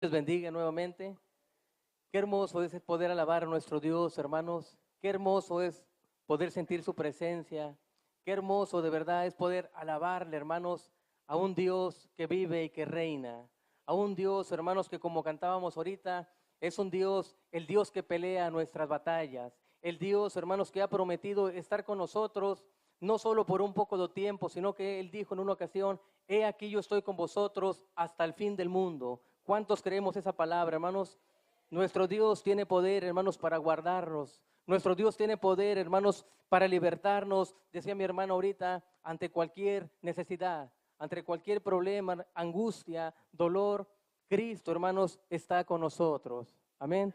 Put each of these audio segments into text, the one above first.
Les bendiga nuevamente. Qué hermoso es poder alabar a nuestro Dios, hermanos. Qué hermoso es poder sentir su presencia. Qué hermoso de verdad es poder alabarle, hermanos, a un Dios que vive y que reina. A un Dios, hermanos, que como cantábamos ahorita, es un Dios, el Dios que pelea nuestras batallas. El Dios, hermanos, que ha prometido estar con nosotros, no solo por un poco de tiempo, sino que Él dijo en una ocasión, he aquí yo estoy con vosotros hasta el fin del mundo. ¿Cuántos creemos esa palabra, hermanos? Nuestro Dios tiene poder, hermanos, para guardarnos. Nuestro Dios tiene poder, hermanos, para libertarnos, decía mi hermano ahorita, ante cualquier necesidad, ante cualquier problema, angustia, dolor. Cristo, hermanos, está con nosotros. Amén.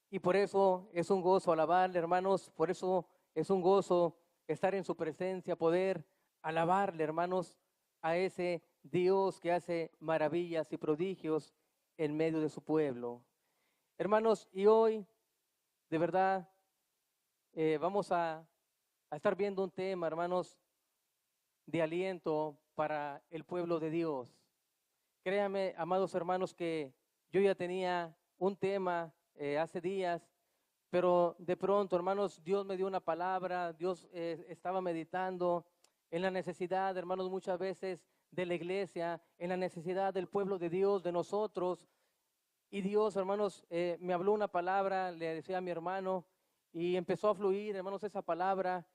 Y por eso es un gozo alabarle, hermanos. Por eso es un gozo estar en su presencia, poder alabarle, hermanos, a ese Dios que hace maravillas y prodigios en medio de su pueblo. Hermanos, y hoy, de verdad, vamos a estar viendo un tema, hermanos, de aliento para el pueblo de Dios. Créanme, amados hermanos, que yo ya tenía un tema hace días, pero de pronto, hermanos, Dios me dio una palabra, Dios estaba meditando en la necesidad, hermanos, muchas veces de la iglesia, en la necesidad del pueblo de Dios, de nosotros. Y Dios, hermanos, me habló una palabra, le decía a mi hermano, y empezó a fluir, hermanos, esa palabra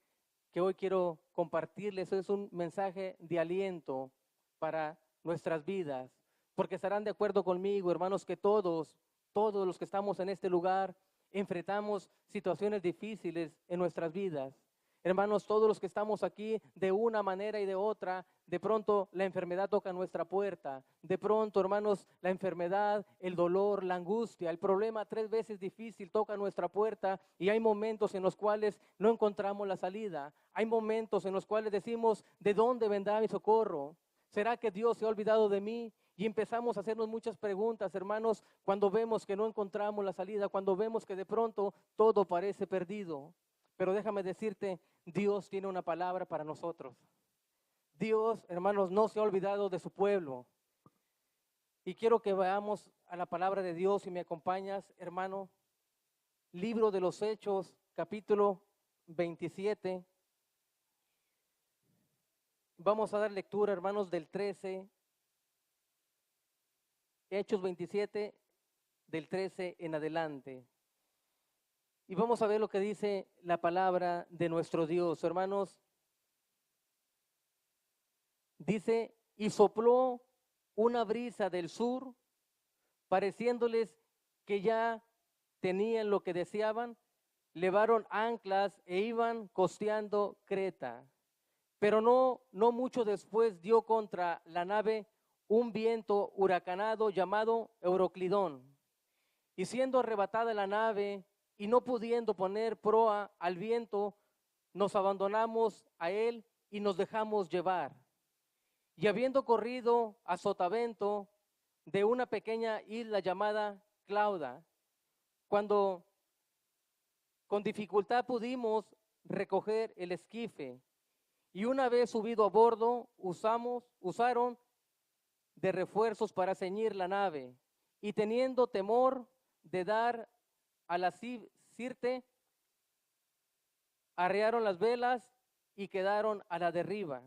que hoy quiero compartirles. Es un mensaje de aliento para nuestras vidas, porque estarán de acuerdo conmigo, hermanos, que todos los que estamos en este lugar, enfrentamos situaciones difíciles en nuestras vidas. Hermanos, todos los que estamos aquí, de una manera y de otra, de pronto la enfermedad toca nuestra puerta. De pronto, hermanos, la enfermedad, el dolor, la angustia, el problema 3 veces difícil toca nuestra puerta, y hay momentos en los cuales no encontramos la salida. Hay momentos en los cuales decimos, ¿de dónde vendrá mi socorro? ¿Será que Dios se ha olvidado de mí? Y empezamos a hacernos muchas preguntas, hermanos, cuando vemos que no encontramos la salida, cuando vemos que de pronto todo parece perdido. Pero déjame decirte, Dios tiene una palabra para nosotros. Dios, hermanos, no se ha olvidado de su pueblo. Y quiero que veamos a la palabra de Dios, si me acompañas, hermano. Libro de los Hechos, capítulo 27. Vamos a dar lectura, hermanos, del 13. Hechos 27, del 13 en adelante. Y vamos a ver lo que dice la palabra de nuestro Dios, hermanos. Dice, y sopló una brisa del sur, pareciéndoles que ya tenían lo que deseaban, levaron anclas e iban costeando Creta. Pero no mucho después dio contra la nave un viento huracanado llamado Euroclidón. Y siendo arrebatada la nave y no pudiendo poner proa al viento, nos abandonamos a él y nos dejamos llevar. Y habiendo corrido a sotavento de una pequeña isla llamada Clauda, cuando con dificultad pudimos recoger el esquife, y una vez subido a bordo, usaron de refuerzos para ceñir la nave, y teniendo temor de dar a la sirte, arrearon las velas y quedaron a la derriba.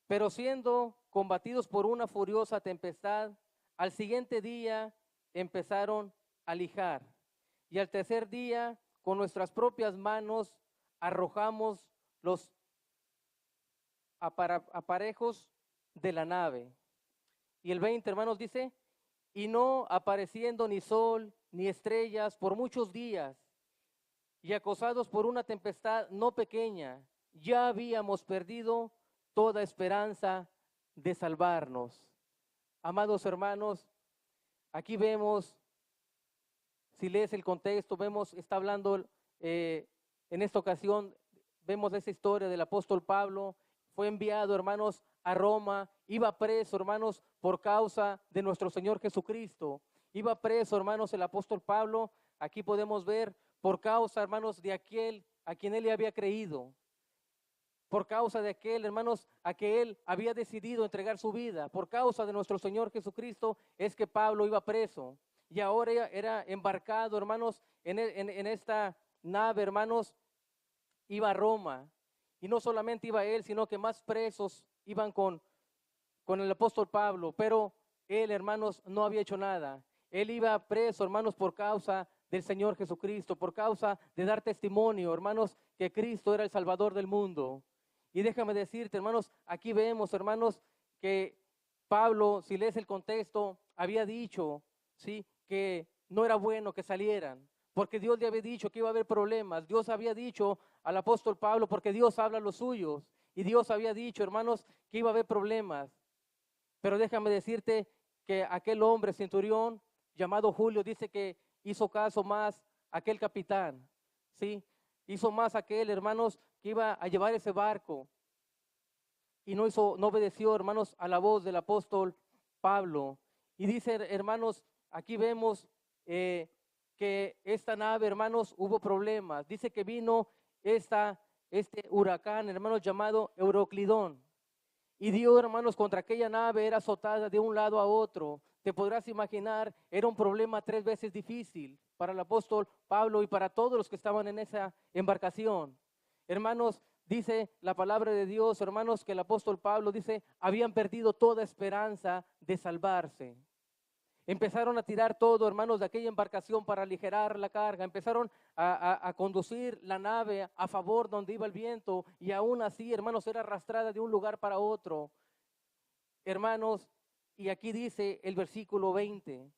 Pero siendo combatidos por una furiosa tempestad, al siguiente día empezaron a lijar. Y al tercer día, con nuestras propias manos, arrojamos los aparejos de la nave. Y el 20, hermanos, dice, y no apareciendo ni sol ni estrellas por muchos días, y acosados por una tempestad no pequeña, ya habíamos perdido toda esperanza de salvarnos. Amados hermanos, aquí vemos, si lees el contexto, vemos, está hablando en esta ocasión, vemos esa historia del apóstol Pablo. Fue enviado, hermanos, a Roma, iba preso, hermanos, por causa de nuestro Señor Jesucristo. Iba preso, hermanos, el apóstol Pablo, aquí podemos ver, por causa, hermanos, de aquel a quien él le había creído. por causa de aquel, hermanos, a que él había decidido entregar su vida. Por causa de nuestro Señor Jesucristo es que Pablo iba preso. Y ahora era embarcado, hermanos, en esta nave, hermanos, iba a Roma. Y no solamente iba él, sino que más presos iban con el apóstol Pablo. Pero él, hermanos, no había hecho nada. Él iba preso, hermanos, por causa del Señor Jesucristo, por causa de dar testimonio, hermanos, que Cristo era el Salvador del mundo. Y déjame decirte, hermanos, aquí vemos, hermanos, que Pablo, si lees el contexto, había dicho, ¿sí?, que no era bueno que salieran, porque Dios le había dicho que iba a haber problemas. Dios había dicho al apóstol Pablo, porque Dios habla a los suyos, y Dios había dicho, hermanos, que iba a haber problemas. Pero déjame decirte que aquel hombre centurión llamado Julio dice que hizo caso más a aquel capitán, ¿sí? Hizo más a aquel, hermanos, que iba a llevar ese barco, y no obedeció, hermanos, a la voz del apóstol Pablo. Y dice, hermanos, aquí vemos que esta nave, hermanos, hubo problemas. Dice que vino este huracán, hermanos, llamado Euroclidón. Y dio, hermanos, contra aquella nave, era azotada de un lado a otro. Te podrás imaginar, era un problema 3 veces difícil para el apóstol Pablo y para todos los que estaban en esa embarcación. Hermanos, dice la palabra de Dios, hermanos, que el apóstol Pablo dice, habían perdido toda esperanza de salvarse. Empezaron a tirar todo, hermanos, de aquella embarcación para aligerar la carga. Empezaron a conducir la nave a favor donde iba el viento, y aún así, hermanos, era arrastrada de un lugar para otro. Hermanos, y aquí dice el versículo 20,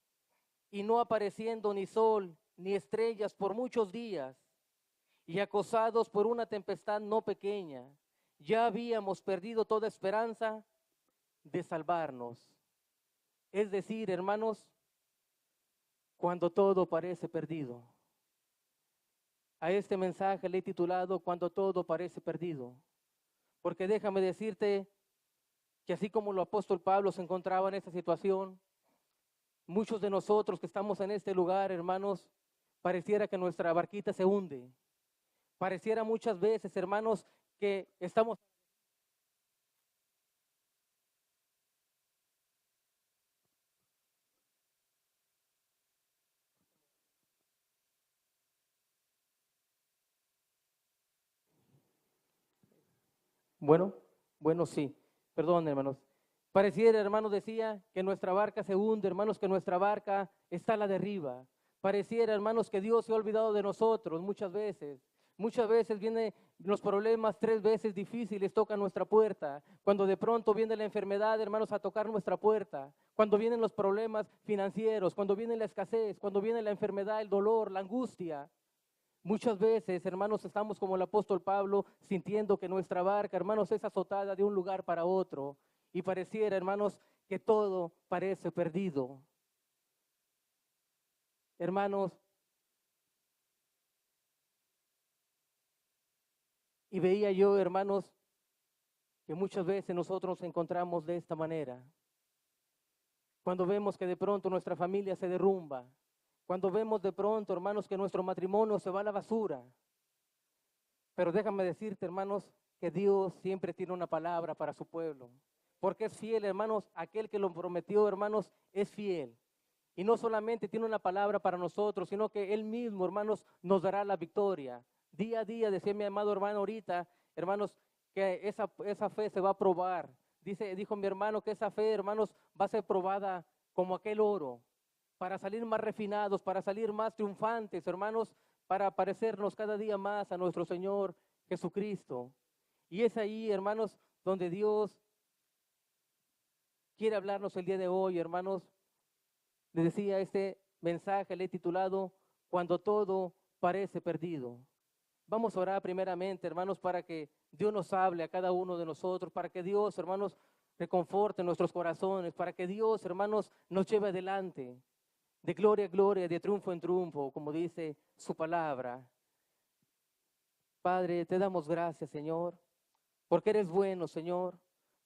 y no apareciendo ni sol ni estrellas por muchos días, y acosados por una tempestad no pequeña, ya habíamos perdido toda esperanza de salvarnos. Es decir, hermanos, cuando todo parece perdido. A este mensaje le he titulado Cuando todo parece perdido. Porque déjame decirte que así como el apóstol Pablo se encontraba en esta situación, muchos de nosotros que estamos en este lugar, hermanos, pareciera que nuestra barquita se hunde. Pareciera muchas veces, hermanos, que estamos... Bueno, sí. Perdón, hermanos. Pareciera, hermanos, decía que nuestra barca se hunde, hermanos, que nuestra barca está a la deriva. Pareciera, hermanos, que Dios se ha olvidado de nosotros muchas veces. Muchas veces vienen los problemas 3 veces difíciles, tocan nuestra puerta. Cuando de pronto viene la enfermedad, hermanos, a tocar nuestra puerta. Cuando vienen los problemas financieros, cuando viene la escasez, cuando viene la enfermedad, el dolor, la angustia. Muchas veces, hermanos, estamos como el apóstol Pablo, sintiendo que nuestra barca, hermanos, es azotada de un lugar para otro. Y pareciera, hermanos, que todo parece perdido. Hermanos, y veía yo, hermanos, que muchas veces nosotros nos encontramos de esta manera. Cuando vemos que de pronto nuestra familia se derrumba. Cuando vemos de pronto, hermanos, que nuestro matrimonio se va a la basura. Pero déjame decirte, hermanos, que Dios siempre tiene una palabra para su pueblo. Porque es fiel, hermanos, aquel que lo prometió, hermanos, es fiel. Y no solamente tiene una palabra para nosotros, sino que Él mismo, hermanos, nos dará la victoria. Día a día, decía mi amado hermano ahorita, hermanos, que esa fe se va a probar. Dijo mi hermano que esa fe, hermanos, va a ser probada como aquel oro, para salir más refinados, para salir más triunfantes, hermanos, para parecernos cada día más a nuestro Señor Jesucristo. Y es ahí, hermanos, donde Dios quiere hablarnos el día de hoy, hermanos. Les decía, este mensaje le he titulado Cuando todo parece perdido. Vamos a orar primeramente, hermanos, para que Dios nos hable a cada uno de nosotros, para que Dios, hermanos, reconforte nuestros corazones, para que Dios, hermanos, nos lleve adelante, de gloria a gloria, de triunfo en triunfo, como dice su palabra. Padre, te damos gracias, Señor, porque eres bueno, Señor.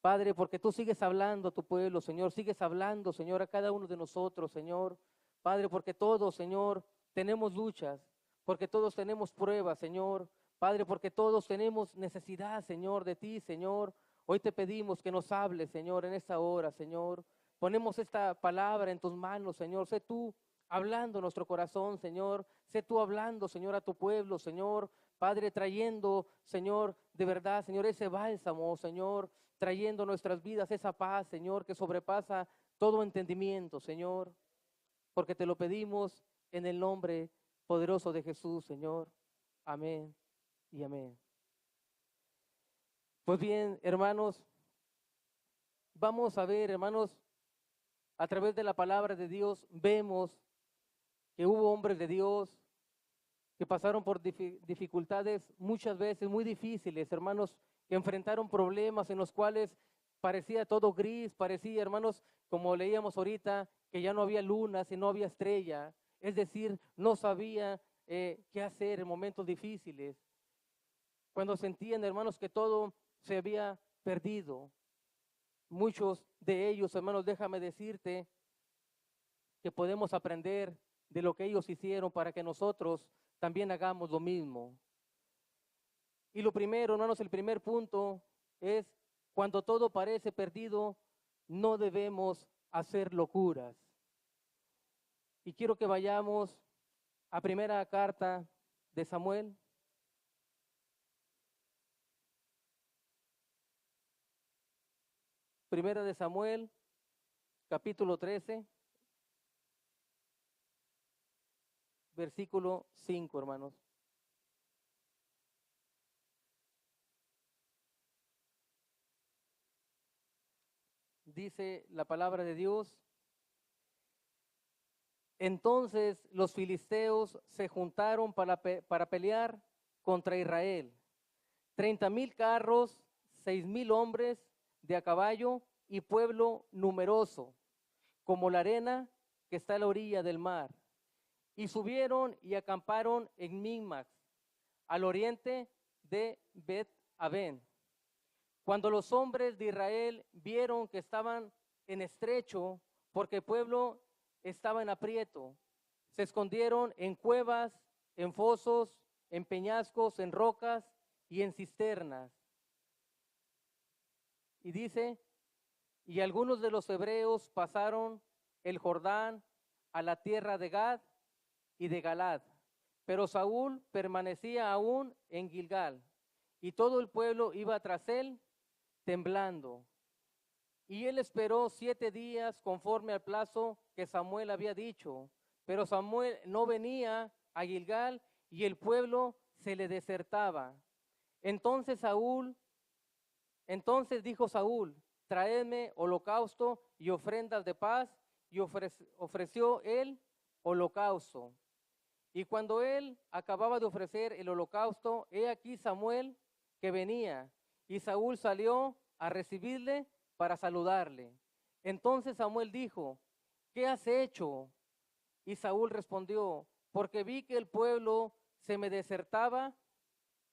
Padre, porque tú sigues hablando a tu pueblo, Señor, sigues hablando, Señor, a cada uno de nosotros, Señor. Padre, porque todos, Señor, tenemos luchas, porque todos tenemos pruebas, Señor, Padre, porque todos tenemos necesidad, Señor, de ti, Señor. Hoy te pedimos que nos hables, Señor, en esta hora, Señor. Ponemos esta palabra en tus manos, Señor. Sé tú hablando en nuestro corazón, Señor. Sé tú hablando, Señor, a tu pueblo, Señor. Padre, trayendo, Señor, de verdad, Señor, ese bálsamo, Señor, trayendo a nuestras vidas esa paz, Señor, que sobrepasa todo entendimiento, Señor. Porque te lo pedimos en el nombre poderoso de Jesús, Señor. Amén y amén. Pues bien, hermanos, vamos a ver, hermanos, a través de la palabra de Dios, vemos que hubo hombres de Dios que pasaron por dificultades muchas veces muy difíciles, hermanos, que enfrentaron problemas en los cuales parecía todo gris, parecía, hermanos, como leíamos ahorita, que ya no había lunas y no había estrella, es decir, no sabía qué hacer en momentos difíciles, cuando sentían, hermanos, que todo se había perdido. Muchos de ellos, hermanos, déjame decirte que podemos aprender de lo que ellos hicieron para que nosotros también hagamos lo mismo. Y lo primero, hermanos, el primer punto es, cuando todo parece perdido, no debemos hacer locuras. Y quiero que vayamos a primera carta de Samuel. Primera de Samuel, capítulo 13, versículo 5, hermanos. Dice la palabra de Dios: entonces los filisteos se juntaron para pelear contra Israel. 30,000 carros, 6,000 hombres de a caballo y pueblo numeroso, como la arena que está a la orilla del mar. Y subieron y acamparon en Migmax, al oriente de Bet-Aven. Cuando los hombres de Israel vieron que estaban en estrecho, porque el pueblo estaba en aprieto, se escondieron en cuevas, en fosos, en peñascos, en rocas y en cisternas. Y dice, y algunos de los hebreos pasaron el Jordán a la tierra de Gad y de Galad, pero Saúl permanecía aún en Gilgal, y todo el pueblo iba tras él temblando. Y él esperó 7 días conforme al plazo que Samuel había dicho, pero Samuel no venía a Gilgal y el pueblo se le desertaba. Entonces dijo Saúl, traedme holocausto y ofrendas de paz, y ofreció él holocausto. Y cuando él acababa de ofrecer el holocausto, he aquí Samuel que venía, y Saúl salió a recibirle para saludarle. Entonces Samuel dijo, ¿qué has hecho? Y Saúl respondió, porque vi que el pueblo se me desertaba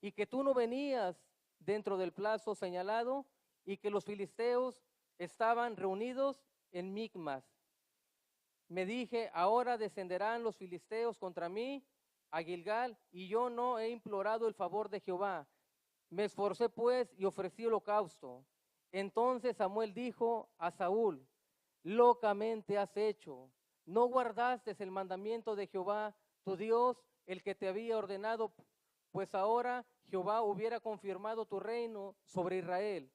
y que tú no venías dentro del plazo señalado y que los filisteos estaban reunidos en Micmas. Me dije, ahora descenderán los filisteos contra mí a Gilgal, y yo no he implorado el favor de Jehová. Me esforcé pues y ofrecí holocausto. Entonces Samuel dijo a Saúl, locamente has hecho, no guardaste el mandamiento de Jehová, tu Dios, el que te había ordenado, pues ahora Jehová hubiera confirmado tu reino sobre Israel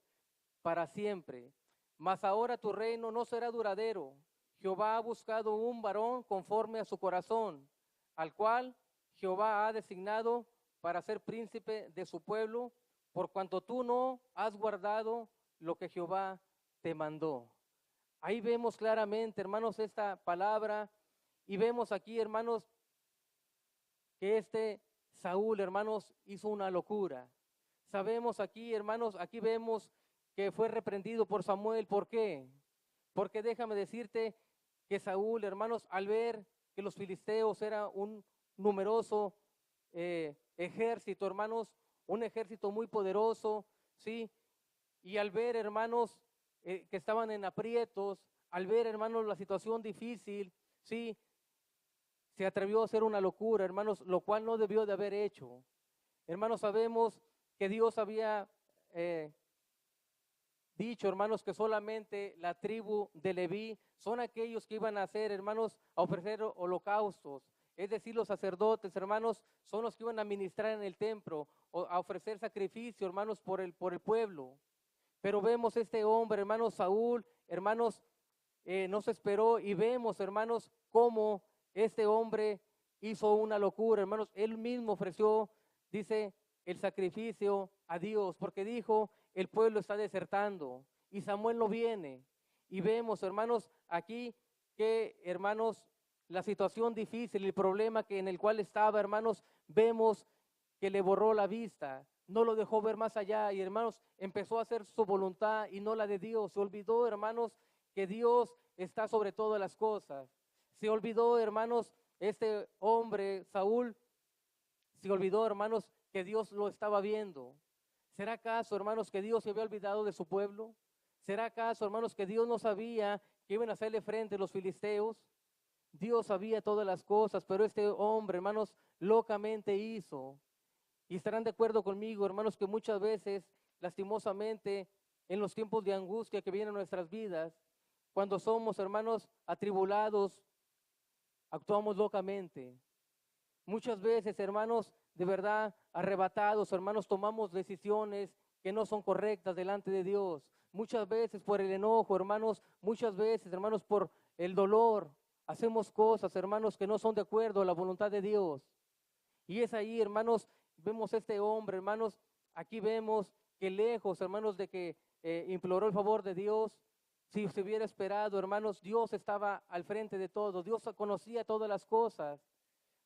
para siempre. Mas ahora tu reino no será duradero. Jehová ha buscado un varón conforme a su corazón, al cual Jehová ha designado para ser príncipe de su pueblo, por cuanto tú no has guardado lo que Jehová te mandó. Ahí vemos claramente, hermanos, esta palabra, y vemos aquí, hermanos, que este Saúl, hermanos, hizo una locura. Sabemos aquí, hermanos, aquí vemos que fue reprendido por Samuel. ¿Por qué? Porque déjame decirte que Saúl, hermanos, al ver que los filisteos era un numeroso ejército, hermanos, un ejército muy poderoso, ¿sí? Y al ver, hermanos, que estaban en aprietos, al ver, hermanos, la situación difícil, ¿sí? Se atrevió a hacer una locura, hermanos, lo cual no debió de haber hecho. Hermanos, sabemos que Dios había dicho, hermanos, que solamente la tribu de Leví son aquellos que iban a hacer, hermanos, a ofrecer holocaustos. Es decir, los sacerdotes, hermanos, son los que iban a ministrar en el templo, o a ofrecer sacrificio, hermanos, por el pueblo. Pero vemos este hombre, hermanos, Saúl, hermanos, nos esperó y vemos, hermanos, cómo este hombre hizo una locura, hermanos. Él mismo ofreció, dice, el sacrificio a Dios, porque dijo, el pueblo está desertando y Samuel no viene. Y vemos, hermanos, aquí que, hermanos, la situación difícil, el problema que en el cual estaba, hermanos, vemos que le borró la vista, no lo dejó ver más allá y, hermanos, empezó a hacer su voluntad y no la de Dios. Se olvidó, hermanos, que Dios está sobre todas las cosas. Se olvidó, hermanos, este hombre, Saúl, se olvidó, hermanos, que Dios lo estaba viendo. ¿Será acaso, hermanos, que Dios se había olvidado de su pueblo? ¿Será acaso, hermanos, que Dios no sabía que iban a hacerle frente los filisteos? Dios sabía todas las cosas, pero este hombre, hermanos, locamente hizo. Y estarán de acuerdo conmigo, hermanos, que muchas veces, lastimosamente, en los tiempos de angustia que vienen a nuestras vidas, cuando somos, hermanos, atribulados, actuamos locamente. Muchas veces, hermanos, de verdad, arrebatados, hermanos, tomamos decisiones que no son correctas delante de Dios. Muchas veces por el enojo, hermanos, muchas veces, hermanos, por el dolor, hacemos cosas, hermanos, que no son de acuerdo a la voluntad de Dios. Y es ahí, hermanos, vemos este hombre, hermanos, aquí vemos que lejos, hermanos, de que imploró el favor de Dios, si se hubiera esperado, hermanos, Dios estaba al frente de todo, Dios conocía todas las cosas.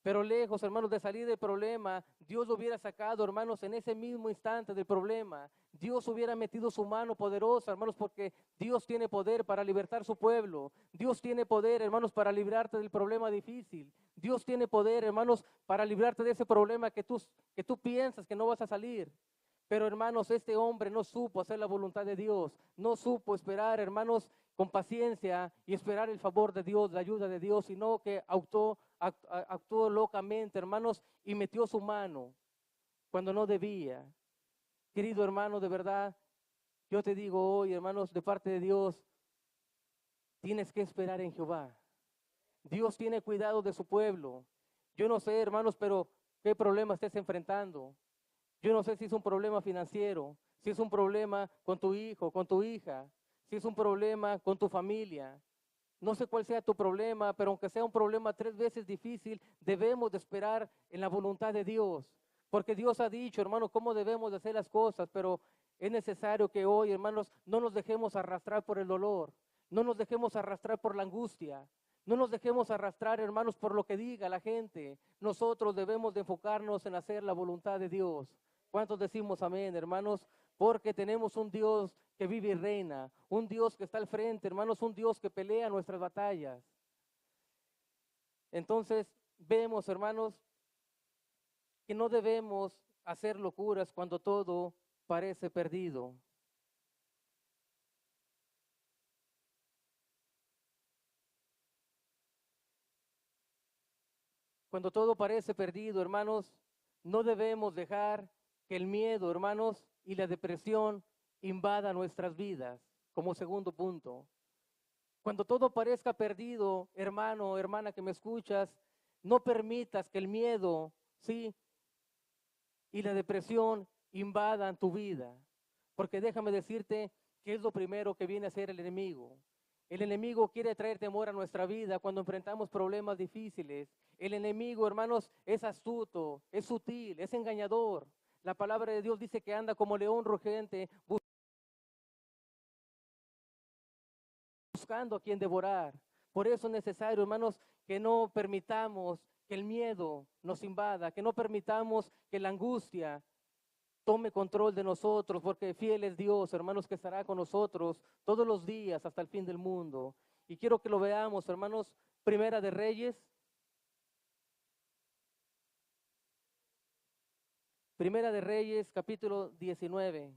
Pero lejos, hermanos, de salir del problema, Dios lo hubiera sacado, hermanos, en ese mismo instante del problema. Dios hubiera metido su mano poderosa, hermanos, porque Dios tiene poder para libertar su pueblo. Dios tiene poder, hermanos, para librarte del problema difícil. Dios tiene poder, hermanos, para librarte de ese problema que tú piensas que no vas a salir. Pero, hermanos, este hombre no supo hacer la voluntad de Dios, no supo esperar, hermanos, con paciencia y esperar el favor de Dios, la ayuda de Dios, sino que actuó locamente, hermanos, y metió su mano cuando no debía. Querido hermano, de verdad, yo te digo hoy, hermanos, de parte de Dios, tienes que esperar en Jehová. Dios tiene cuidado de su pueblo. Yo no sé, hermanos, pero qué problema estés enfrentando. Yo no sé si es un problema financiero, si es un problema con tu hijo, con tu hija, si es un problema con tu familia. No sé cuál sea tu problema, pero aunque sea un problema 3 veces difícil, debemos de esperar en la voluntad de Dios. Porque Dios ha dicho, hermanos, cómo debemos de hacer las cosas, pero es necesario que hoy, hermanos, no nos dejemos arrastrar por el dolor, no nos dejemos arrastrar por la angustia, no nos dejemos arrastrar, hermanos, por lo que diga la gente. Nosotros debemos de enfocarnos en hacer la voluntad de Dios. ¿Cuántos decimos amén, hermanos? Porque tenemos un Dios que vive y reina, un Dios que está al frente, hermanos, un Dios que pelea nuestras batallas. Entonces, vemos, hermanos, que no debemos hacer locuras cuando todo parece perdido. Cuando todo parece perdido, hermanos, no debemos dejar que el miedo, hermanos, y la depresión invada nuestras vidas, como segundo punto. Cuando todo parezca perdido, hermano, hermana que me escuchas, no permitas que el miedo, sí, y la depresión invadan tu vida. Porque déjame decirte que es lo primero que viene a hacer el enemigo. El enemigo quiere traer temor a nuestra vida cuando enfrentamos problemas difíciles. El enemigo, hermanos, es astuto, es sutil, es engañador. La palabra de Dios dice que anda como león rugente buscando a quien devorar. Por eso es necesario, hermanos, que no permitamos que el miedo nos invada, que no permitamos que la angustia tome control de nosotros, porque fiel es Dios, hermanos, que estará con nosotros todos los días hasta el fin del mundo. Y quiero que lo veamos, hermanos, Primera de Reyes, Primera de Reyes, capítulo 19.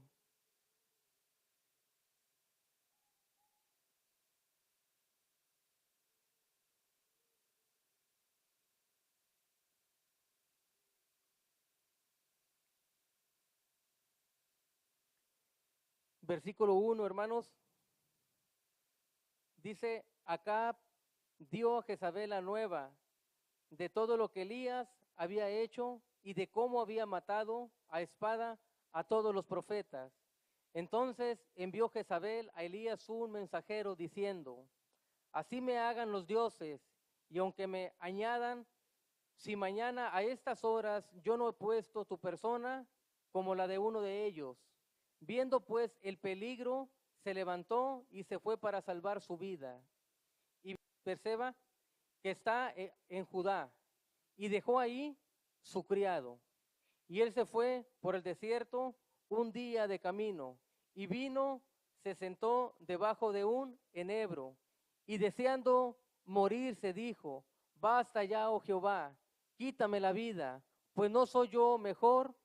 versículo 1, hermanos, dice: Acab dio a Jezabel la nueva de todo lo que Elías había hecho y de cómo había matado a espada a todos los profetas. Entonces envió Jezabel a Elías un mensajero diciendo: Así me hagan los dioses, y aunque me añadan, si mañana a estas horas yo no he puesto tu persona como la de uno de ellos. Viendo pues el peligro, se levantó y se fue para salvar su vida. Y Berseba, que está en Judá, y dejó ahí su criado. Y él se fue por el desierto un día de camino, y vino, se sentó debajo de un enebro, y deseando morir se dijo: Basta ya, oh Jehová, quítame la vida, pues no soy yo mejor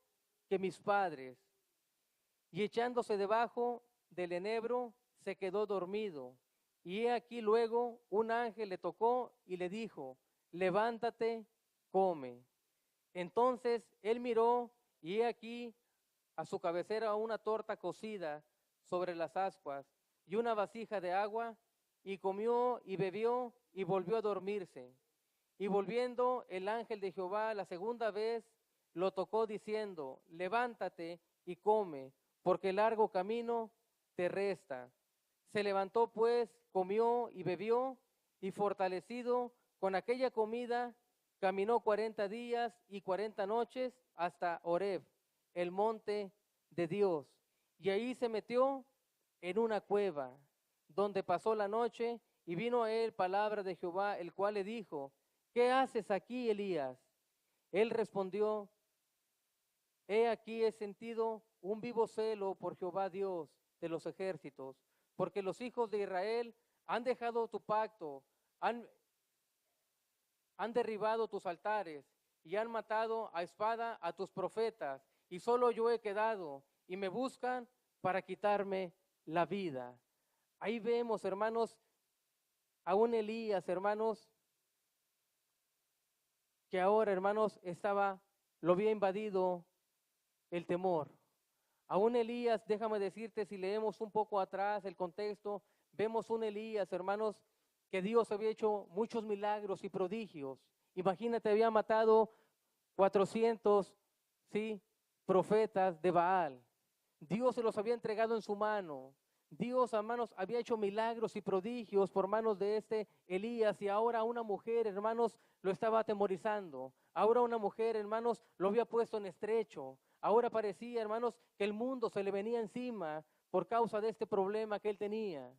que mis padres. Y echándose debajo del enebro, se quedó dormido. Y he aquí luego un ángel le tocó y le dijo: Levántate, come. Entonces él miró, y he aquí a su cabecera una torta cocida sobre las ascuas y una vasija de agua, y comió y bebió y volvió a dormirse. Y volviendo el ángel de Jehová la segunda vez, lo tocó diciendo: Levántate y come, porque largo camino te resta. Se levantó pues, comió y bebió, y fortalecido con aquella comida, caminó 40 días y 40 noches hasta Horeb, el monte de Dios. Y ahí se metió en una cueva, donde pasó la noche, y vino a él palabra de Jehová, el cual le dijo: ¿Qué haces aquí, Elías? Él respondió: He aquí he sentido un vivo celo por Jehová Dios de los ejércitos, porque los hijos de Israel han dejado tu pacto, han derribado tus altares y han matado a espada a tus profetas, y solo yo he quedado, y me buscan para quitarme la vida. Ahí vemos, hermanos, a un Elías, hermanos, que ahora, hermanos, lo había invadido el temor. Aún Elías, déjame decirte, si leemos un poco atrás el contexto, vemos un Elías, hermanos, que Dios había hecho muchos milagros y prodigios. Imagínate, había matado 400, ¿sí?, profetas de Baal. Dios se los había entregado en su mano. Dios, hermanos, había hecho milagros y prodigios por manos de este Elías, y ahora una mujer, hermanos, lo estaba atemorizando. Ahora una mujer, hermanos, lo había puesto en estrecho. Ahora parecía, hermanos, que el mundo se le venía encima por causa de este problema que él tenía.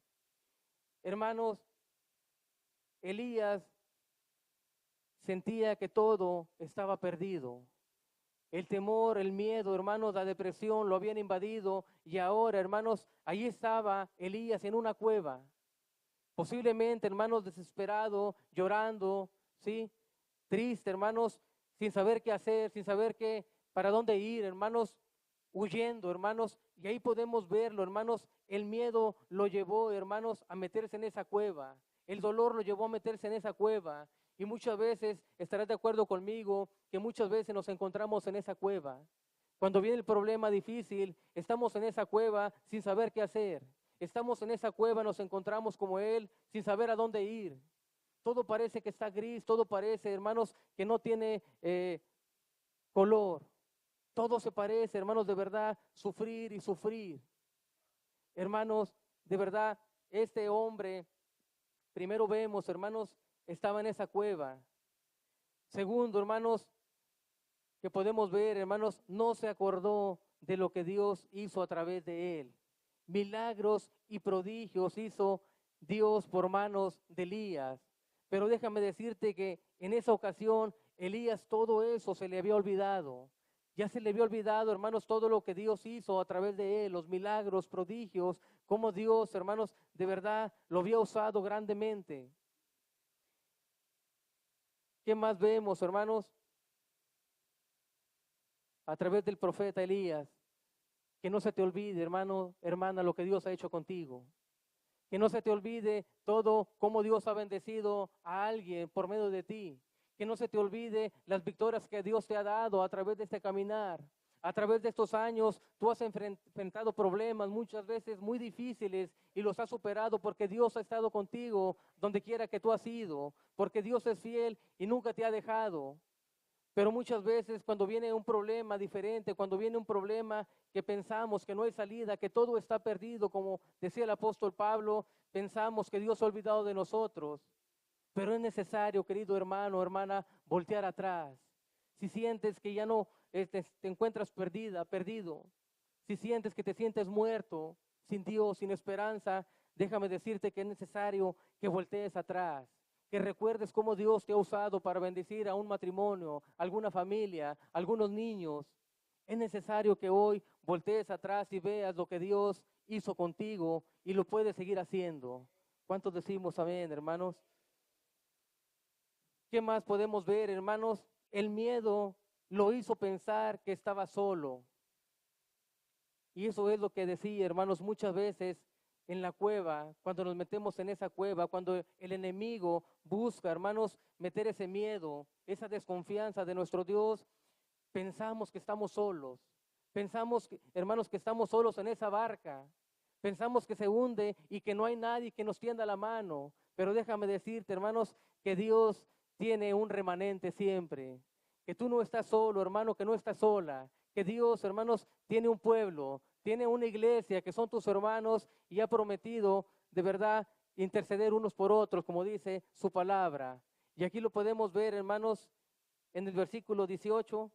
Hermanos, Elías sentía que todo estaba perdido. El temor, el miedo, hermanos, la depresión lo habían invadido, y ahora, hermanos, ahí estaba Elías en una cueva. Posiblemente, hermanos, desesperado, llorando, ¿sí? Triste, hermanos, sin saber qué hacer, sin saber para dónde ir, hermanos, huyendo, hermanos. Y ahí podemos verlo, hermanos, el miedo lo llevó, hermanos, a meterse en esa cueva. El dolor lo llevó a meterse en esa cueva. Y muchas veces, estarás de acuerdo conmigo, que muchas veces nos encontramos en esa cueva. Cuando viene el problema difícil, estamos en esa cueva sin saber qué hacer. Estamos en esa cueva, nos encontramos como él, sin saber a dónde ir. Todo parece que está gris, todo parece, hermanos, que no tiene color. Todo se parece, hermanos, de verdad, sufrir y sufrir. Hermanos, de verdad, este hombre, primero vemos, hermanos, estaba en esa cueva. Segundo, hermanos, que podemos ver, hermanos, no se acordó de lo que Dios hizo a través de él. Milagros y prodigios hizo Dios por manos de Elías. Pero déjame decirte que en esa ocasión, Elías, todo eso se le había olvidado. Ya se le había olvidado, hermanos, todo lo que Dios hizo a través de él, los milagros, prodigios, cómo Dios, hermanos, de verdad lo había usado grandemente. ¿Qué más vemos, hermanos? A través del profeta Elías, que no se te olvide, hermano, hermana, lo que Dios ha hecho contigo. Que no se te olvide todo cómo Dios ha bendecido a alguien por medio de ti. Que no se te olvide las victorias que Dios te ha dado a través de este caminar. A través de estos años tú has enfrentado problemas muchas veces muy difíciles y los has superado porque Dios ha estado contigo donde quiera que tú has ido, porque Dios es fiel y nunca te ha dejado. Pero muchas veces cuando viene un problema diferente, cuando viene un problema que pensamos que no hay salida, que todo está perdido, como decía el apóstol Pablo, pensamos que Dios ha olvidado de nosotros. Pero es necesario, querido hermano, hermana, voltear atrás. Si sientes que ya no te encuentras perdida, perdido, si sientes que te sientes muerto, sin Dios, sin esperanza, déjame decirte que es necesario que voltees atrás, que recuerdes cómo Dios te ha usado para bendecir a un matrimonio, alguna familia, algunos niños. Es necesario que hoy voltees atrás y veas lo que Dios hizo contigo y lo puedes seguir haciendo. ¿Cuántos decimos amén, hermanos? ¿Qué más podemos ver, hermanos? El miedo lo hizo pensar que estaba solo. Y eso es lo que decía, hermanos, muchas veces en la cueva, cuando nos metemos en esa cueva, cuando el enemigo busca, hermanos, meter ese miedo, esa desconfianza de nuestro Dios, pensamos que estamos solos. Pensamos, hermanos, que estamos solos en esa barca. Pensamos que se hunde y que no hay nadie que nos tienda la mano. Pero déjame decirte, hermanos, que Dios tiene un remanente siempre. Que tú no estás solo, hermano, que no estás sola. Que Dios, hermanos, tiene un pueblo, tiene una iglesia que son tus hermanos y ha prometido de verdad interceder unos por otros, como dice su palabra. Y aquí lo podemos ver, hermanos, en el versículo 18.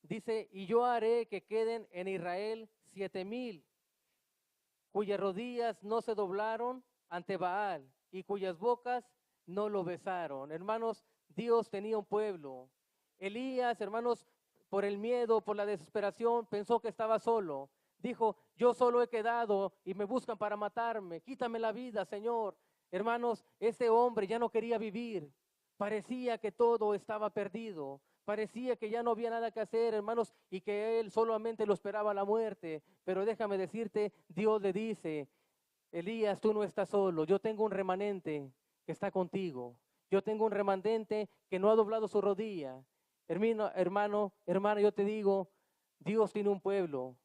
Dice, y yo haré que queden en Israel 7,000, cuyas rodillas no se doblaron ante Baal y cuyas bocas no lo besaron. Hermanos, Dios tenía un pueblo. Elías, hermanos, por el miedo, por la desesperación, pensó que estaba solo. Dijo, yo solo he quedado y me buscan para matarme. Quítame la vida, Señor. Hermanos, este hombre ya no quería vivir. Parecía que todo estaba perdido. Parecía que ya no había nada que hacer, hermanos, y que él solamente lo esperaba la muerte. Pero déjame decirte, Dios le dice, Elías, tú no estás solo, yo tengo un remanente que está contigo. Yo tengo un remanente que no ha doblado su rodilla. Hermano, yo te digo, Dios tiene un pueblo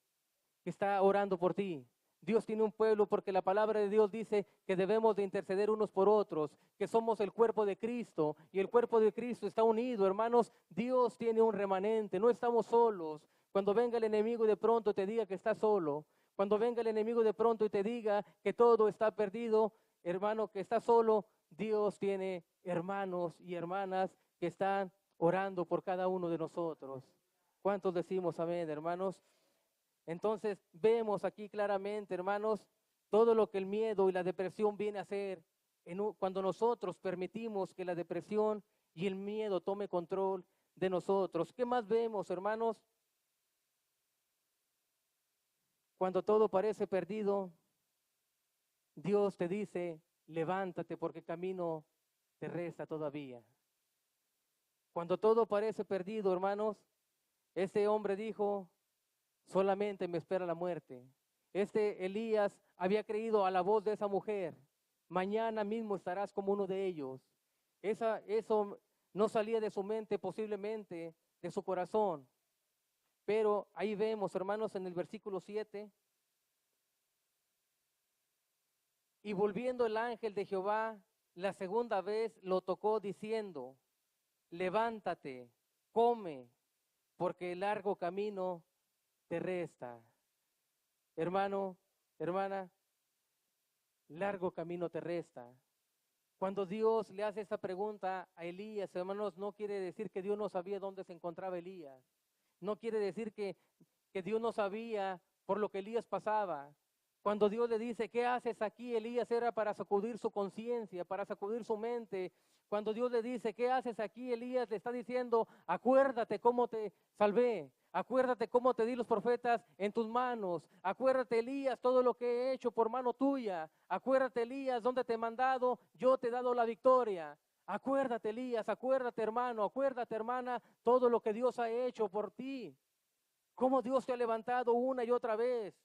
que está orando por ti. Dios tiene un pueblo porque la palabra de Dios dice que debemos de interceder unos por otros, que somos el cuerpo de Cristo y el cuerpo de Cristo está unido, hermanos. Dios tiene un remanente, no estamos solos. Cuando venga el enemigo y de pronto te diga que estás solo, cuando venga el enemigo de pronto y te diga que todo está perdido, hermano, que estás solo, Dios tiene hermanos y hermanas que están orando por cada uno de nosotros. ¿Cuántos decimos amén, hermanos? Entonces vemos aquí claramente, hermanos, todo lo que el miedo y la depresión viene a hacer cuando nosotros permitimos que la depresión y el miedo tome control de nosotros. ¿Qué más vemos, hermanos? Cuando todo parece perdido, Dios te dice, levántate porque camino te resta todavía. Cuando todo parece perdido, hermanos, ese hombre dijo, solamente me espera la muerte. Este Elías había creído a la voz de esa mujer. Mañana mismo estarás como uno de ellos. Eso no salía de su mente, posiblemente de su corazón. Pero ahí vemos, hermanos, en el versículo 7. Y volviendo el ángel de Jehová, la segunda vez lo tocó diciendo, levántate, come, porque el largo camino te resta. Hermano, hermana, largo camino te resta. Cuando Dios le hace esta pregunta a Elías, hermanos, no quiere decir que Dios no sabía dónde se encontraba Elías. No quiere decir que Dios no sabía por lo que Elías pasaba. Cuando Dios le dice, ¿qué haces aquí? Elías era para sacudir su conciencia, para sacudir su mente. Cuando Dios le dice, ¿qué haces aquí? Elías le está diciendo, acuérdate cómo te salvé. Acuérdate cómo te di los profetas en tus manos. Acuérdate, Elías, todo lo que he hecho por mano tuya. Acuérdate, Elías, donde te he mandado, yo te he dado la victoria. Acuérdate, Elías, acuérdate, hermano, acuérdate, hermana, todo lo que Dios ha hecho por ti. Cómo Dios te ha levantado una y otra vez.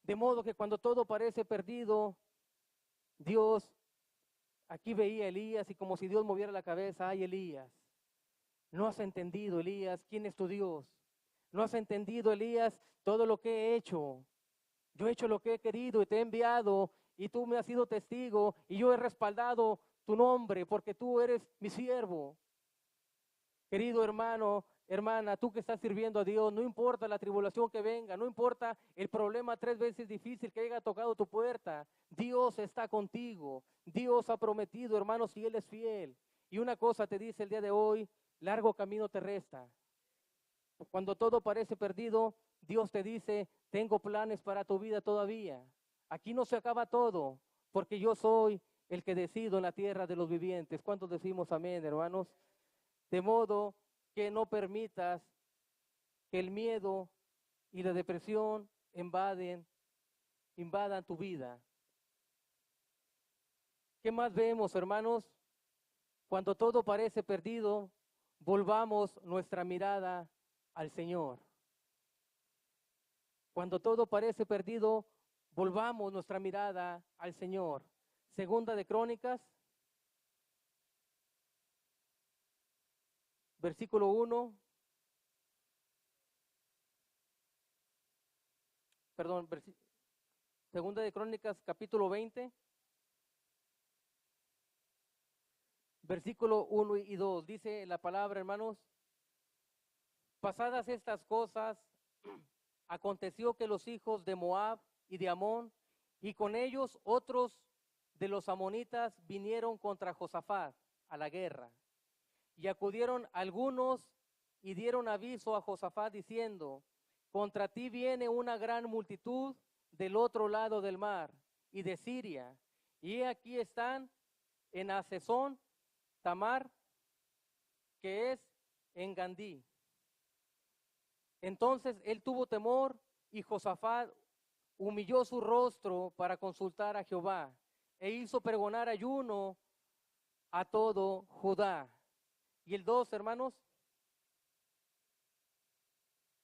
De modo que cuando todo parece perdido, Dios Aquí veía a Elías y como si Dios moviera la cabeza, ay Elías, no has entendido, Elías, quién es tu Dios. No has entendido, Elías, todo lo que he hecho. Yo he hecho lo que he querido y te he enviado y tú me has sido testigo y yo he respaldado tu nombre porque tú eres mi siervo. Querido hermano, hermana, tú que estás sirviendo a Dios, no importa la tribulación que venga, no importa el problema 3 veces difícil que haya tocado tu puerta, Dios está contigo. Dios ha prometido, hermanos, y Él es fiel. Y una cosa te dice el día de hoy, largo camino te resta. Cuando todo parece perdido, Dios te dice, tengo planes para tu vida todavía. Aquí no se acaba todo, porque yo soy el que decido en la tierra de los vivientes. ¿Cuántos decimos amén, hermanos? De modo que no permitas que el miedo y la depresión invadan tu vida. ¿Qué más vemos, hermanos? Cuando todo parece perdido, volvamos nuestra mirada al Señor. Cuando todo parece perdido, volvamos nuestra mirada al Señor. Segunda de Crónicas, versículo 1, perdón, Segunda de Crónicas, capítulo 20, versículo 1 y 2. Dice la palabra, hermanos, pasadas estas cosas, aconteció que los hijos de Moab y de Amón, y con ellos otros de los amonitas, vinieron contra Josafat a la guerra. Y acudieron algunos y dieron aviso a Josafat diciendo, contra ti viene una gran multitud del otro lado del mar y de Siria. Y aquí están en Asesón, Tamar, que es en Gandí. Entonces él tuvo temor y Josafat humilló su rostro para consultar a Jehová e hizo pregonar ayuno a todo Judá. Y el 2, hermanos,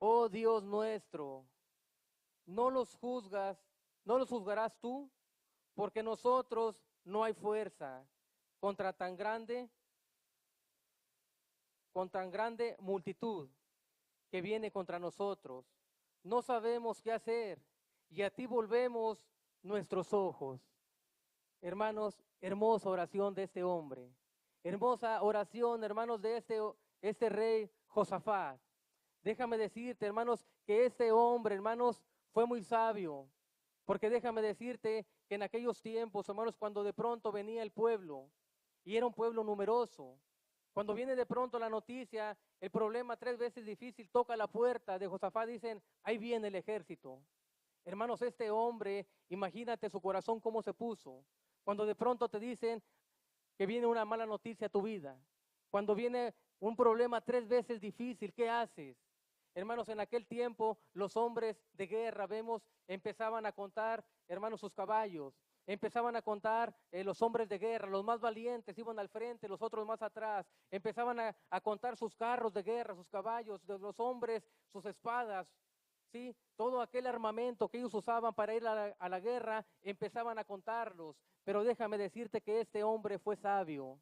oh Dios nuestro, no los juzgarás tú, porque nosotros no hay fuerza contra tan grande multitud que viene contra nosotros. No sabemos qué hacer y a ti volvemos nuestros ojos. Hermanos, hermosa oración de este hombre. Hermosa oración, hermanos, de este rey Josafat. Déjame decirte, hermanos, que este hombre, hermanos, fue muy sabio. Porque déjame decirte que en aquellos tiempos, hermanos, cuando de pronto venía el pueblo, y era un pueblo numeroso, cuando viene de pronto la noticia, el problema 3 veces difícil toca la puerta de Josafat, dicen, ahí viene el ejército. Hermanos, este hombre, imagínate su corazón cómo se puso. Cuando de pronto te dicen que viene una mala noticia a tu vida, cuando viene un problema 3 veces difícil, ¿qué haces? Hermanos, en aquel tiempo los hombres de guerra, vemos, empezaban a contar, hermanos, sus caballos. Empezaban a contar los hombres de guerra, los más valientes iban al frente, los otros más atrás. Empezaban a contar sus carros de guerra, sus caballos, de los hombres, sus espadas, ¿sí? Todo aquel armamento que ellos usaban para ir a la guerra, empezaban a contarlos. Pero déjame decirte que este hombre fue sabio.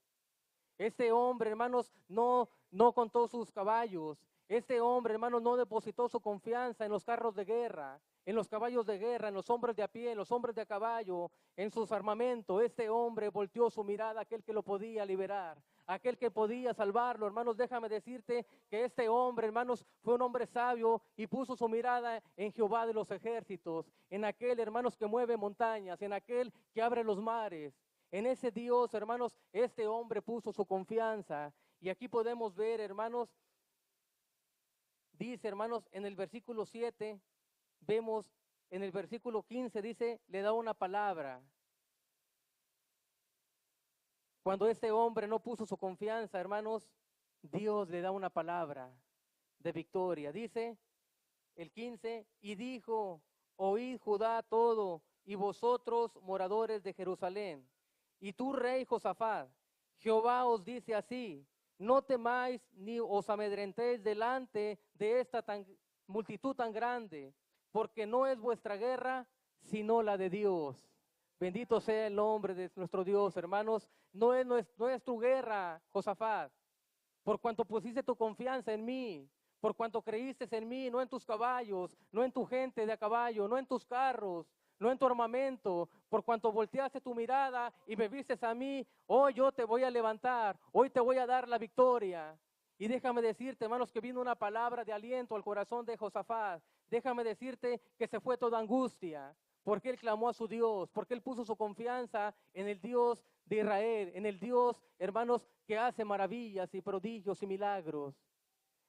Este hombre, hermanos, no contó sus caballos. Este hombre, hermanos, no depositó su confianza en los carros de guerra, en los caballos de guerra, en los hombres de a pie, en los hombres de a caballo, en sus armamentos. Este hombre volteó su mirada a aquel que lo podía liberar, aquel que podía salvarlo. Hermanos, déjame decirte que este hombre, hermanos, fue un hombre sabio y puso su mirada en Jehová de los ejércitos, en aquel, hermanos, que mueve montañas, en aquel que abre los mares. En ese Dios, hermanos, este hombre puso su confianza. Y aquí podemos ver, hermanos, dice, hermanos, en el versículo 7, vemos en el versículo 15, dice, le da una palabra. Cuando este hombre no puso su confianza, hermanos, Dios le da una palabra de victoria. Dice el 15, y dijo, oíd Judá todo, y vosotros moradores de Jerusalén, y tú rey Josafat, Jehová os dice así, no temáis ni os amedrentéis delante de esta multitud tan grande, porque no es vuestra guerra, sino la de Dios. Bendito sea el nombre de nuestro Dios, hermanos. No es tu guerra, Josafat, por cuanto pusiste tu confianza en mí, por cuanto creíste en mí, no en tus caballos, no en tu gente de a caballo, no en tus carros, no en tu armamento, por cuanto volteaste tu mirada y me vistes a mí, hoy yo te voy a levantar, hoy te voy a dar la victoria. Y déjame decirte, hermanos, que vino una palabra de aliento al corazón de Josafat. Déjame decirte que se fue toda angustia, porque él clamó a su Dios, porque él puso su confianza en el Dios de Israel, en el Dios, hermanos, que hace maravillas y prodigios y milagros.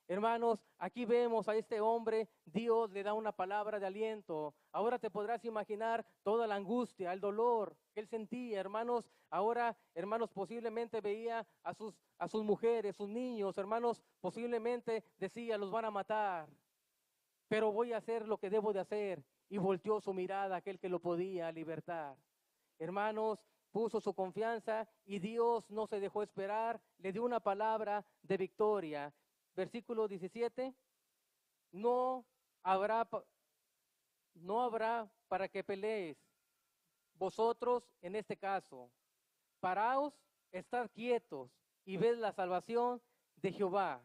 Hermanos, aquí vemos a este hombre, Dios le da una palabra de aliento. Ahora te podrás imaginar toda la angustia, el dolor que él sentía, hermanos. Ahora, hermanos, posiblemente veía a sus mujeres, sus niños, hermanos, posiblemente decía, los van a matar, pero voy a hacer lo que debo de hacer. Y volteó su mirada a aquel que lo podía libertar. Hermanos, puso su confianza y Dios no se dejó esperar, le dio una palabra de victoria. Versículo 17, no habrá, no habrá para que pelees vosotros en este caso. Paraos, estad quietos y ved la salvación de Jehová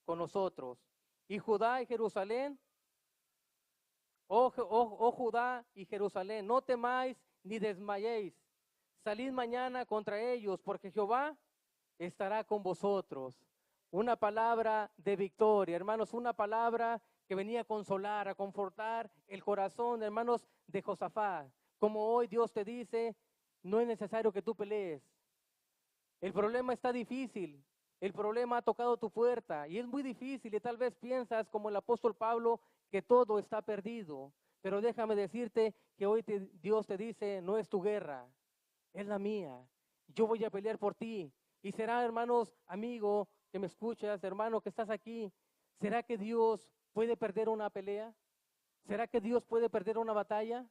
con nosotros. Y Judá y Jerusalén, oh Judá y Jerusalén, no temáis ni desmayéis. Salid mañana contra ellos, porque Jehová estará con vosotros. Una palabra de victoria, hermanos, una palabra que venía a consolar, a confortar el corazón, hermanos, de Josafat. Como hoy Dios te dice, no es necesario que tú pelees. El problema está difícil, el problema ha tocado tu puerta y es muy difícil y tal vez piensas como el apóstol Pablo que todo está perdido. Pero déjame decirte que hoy Dios te dice, no es tu guerra, es la mía. Yo voy a pelear por ti. Y será, hermanos, amigo, que me escuchas, hermano, que estás aquí, ¿será que Dios puede perder una pelea? ¿Será que Dios puede perder una batalla?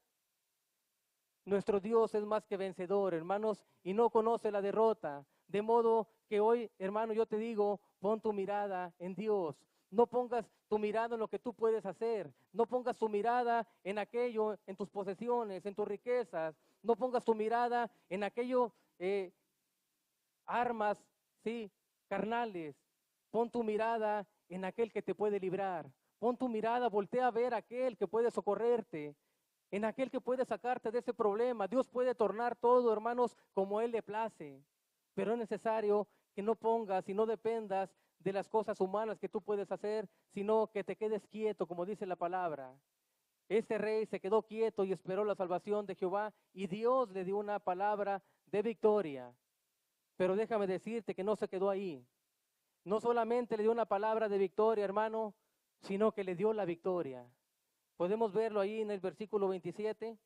Nuestro Dios es más que vencedor, hermanos, y no conoce la derrota. De modo que hoy, hermano, yo te digo, pon tu mirada en Dios. No pongas tu mirada en lo que tú puedes hacer. No pongas tu mirada en aquello, en tus posesiones, en tus riquezas. No pongas tu mirada en aquello, armas, sí, carnales. Pon tu mirada en aquel que te puede librar. Pon tu mirada, voltea a ver a aquel que puede socorrerte, en aquel que puede sacarte de ese problema. Dios puede tornar todo, hermanos, como Él le place. Pero es necesario que no pongas y no dependas de las cosas humanas que tú puedes hacer, sino que te quedes quieto, como dice la palabra. Este rey se quedó quieto y esperó la salvación de Jehová y Dios le dio una palabra de victoria. Pero déjame decirte que no se quedó ahí. No solamente le dio una palabra de victoria, hermano, sino que le dio la victoria. Podemos verlo ahí en el versículo 27.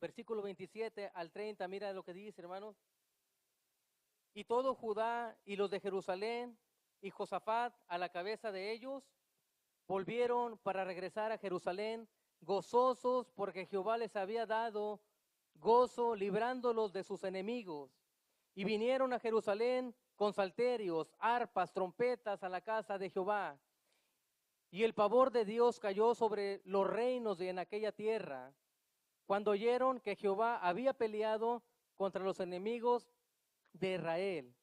Versículo 27 al 30, mira lo que dice, hermanos. Y todo Judá y los de Jerusalén y Josafat a la cabeza de ellos volvieron para regresar a Jerusalén gozosos porque Jehová les había dado gozo librándolos de sus enemigos. Y vinieron a Jerusalén con salterios, arpas, trompetas a la casa de Jehová. Y el pavor de Dios cayó sobre los reinos en aquella tierra, cuando oyeron que Jehová había peleado contra los enemigos de Israel.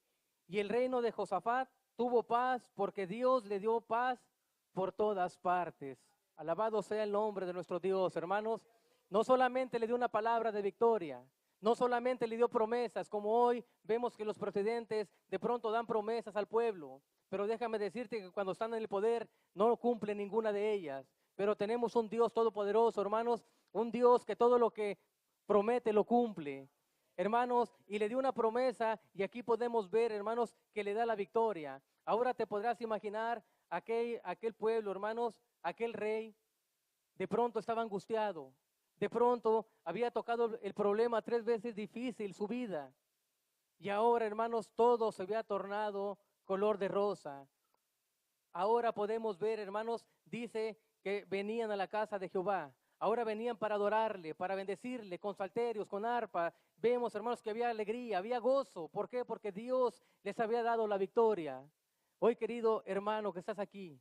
Y el reino de Josafat tuvo paz porque Dios le dio paz por todas partes. Alabado sea el nombre de nuestro Dios, hermanos. No solamente le dio una palabra de victoria, no solamente le dio promesas, como hoy vemos que los presidentes de pronto dan promesas al pueblo, pero déjame decirte que cuando están en el poder no cumplen ninguna de ellas. Pero tenemos un Dios todopoderoso, hermanos, un Dios que todo lo que promete lo cumple. Hermanos, y le dio una promesa y aquí podemos ver, hermanos, que le da la victoria. Ahora te podrás imaginar aquel pueblo, hermanos, aquel rey, de pronto estaba angustiado, de pronto había tocado el problema 3 veces difícil su vida. Y ahora, hermanos, todo se había tornado color de rosa. Ahora podemos ver, hermanos, dice que venían a la casa de Jehová. Ahora venían para adorarle, para bendecirle con salterios, con arpa. Vemos, hermanos, que había alegría, había gozo. ¿Por qué? Porque Dios les había dado la victoria. Hoy, querido hermano que estás aquí,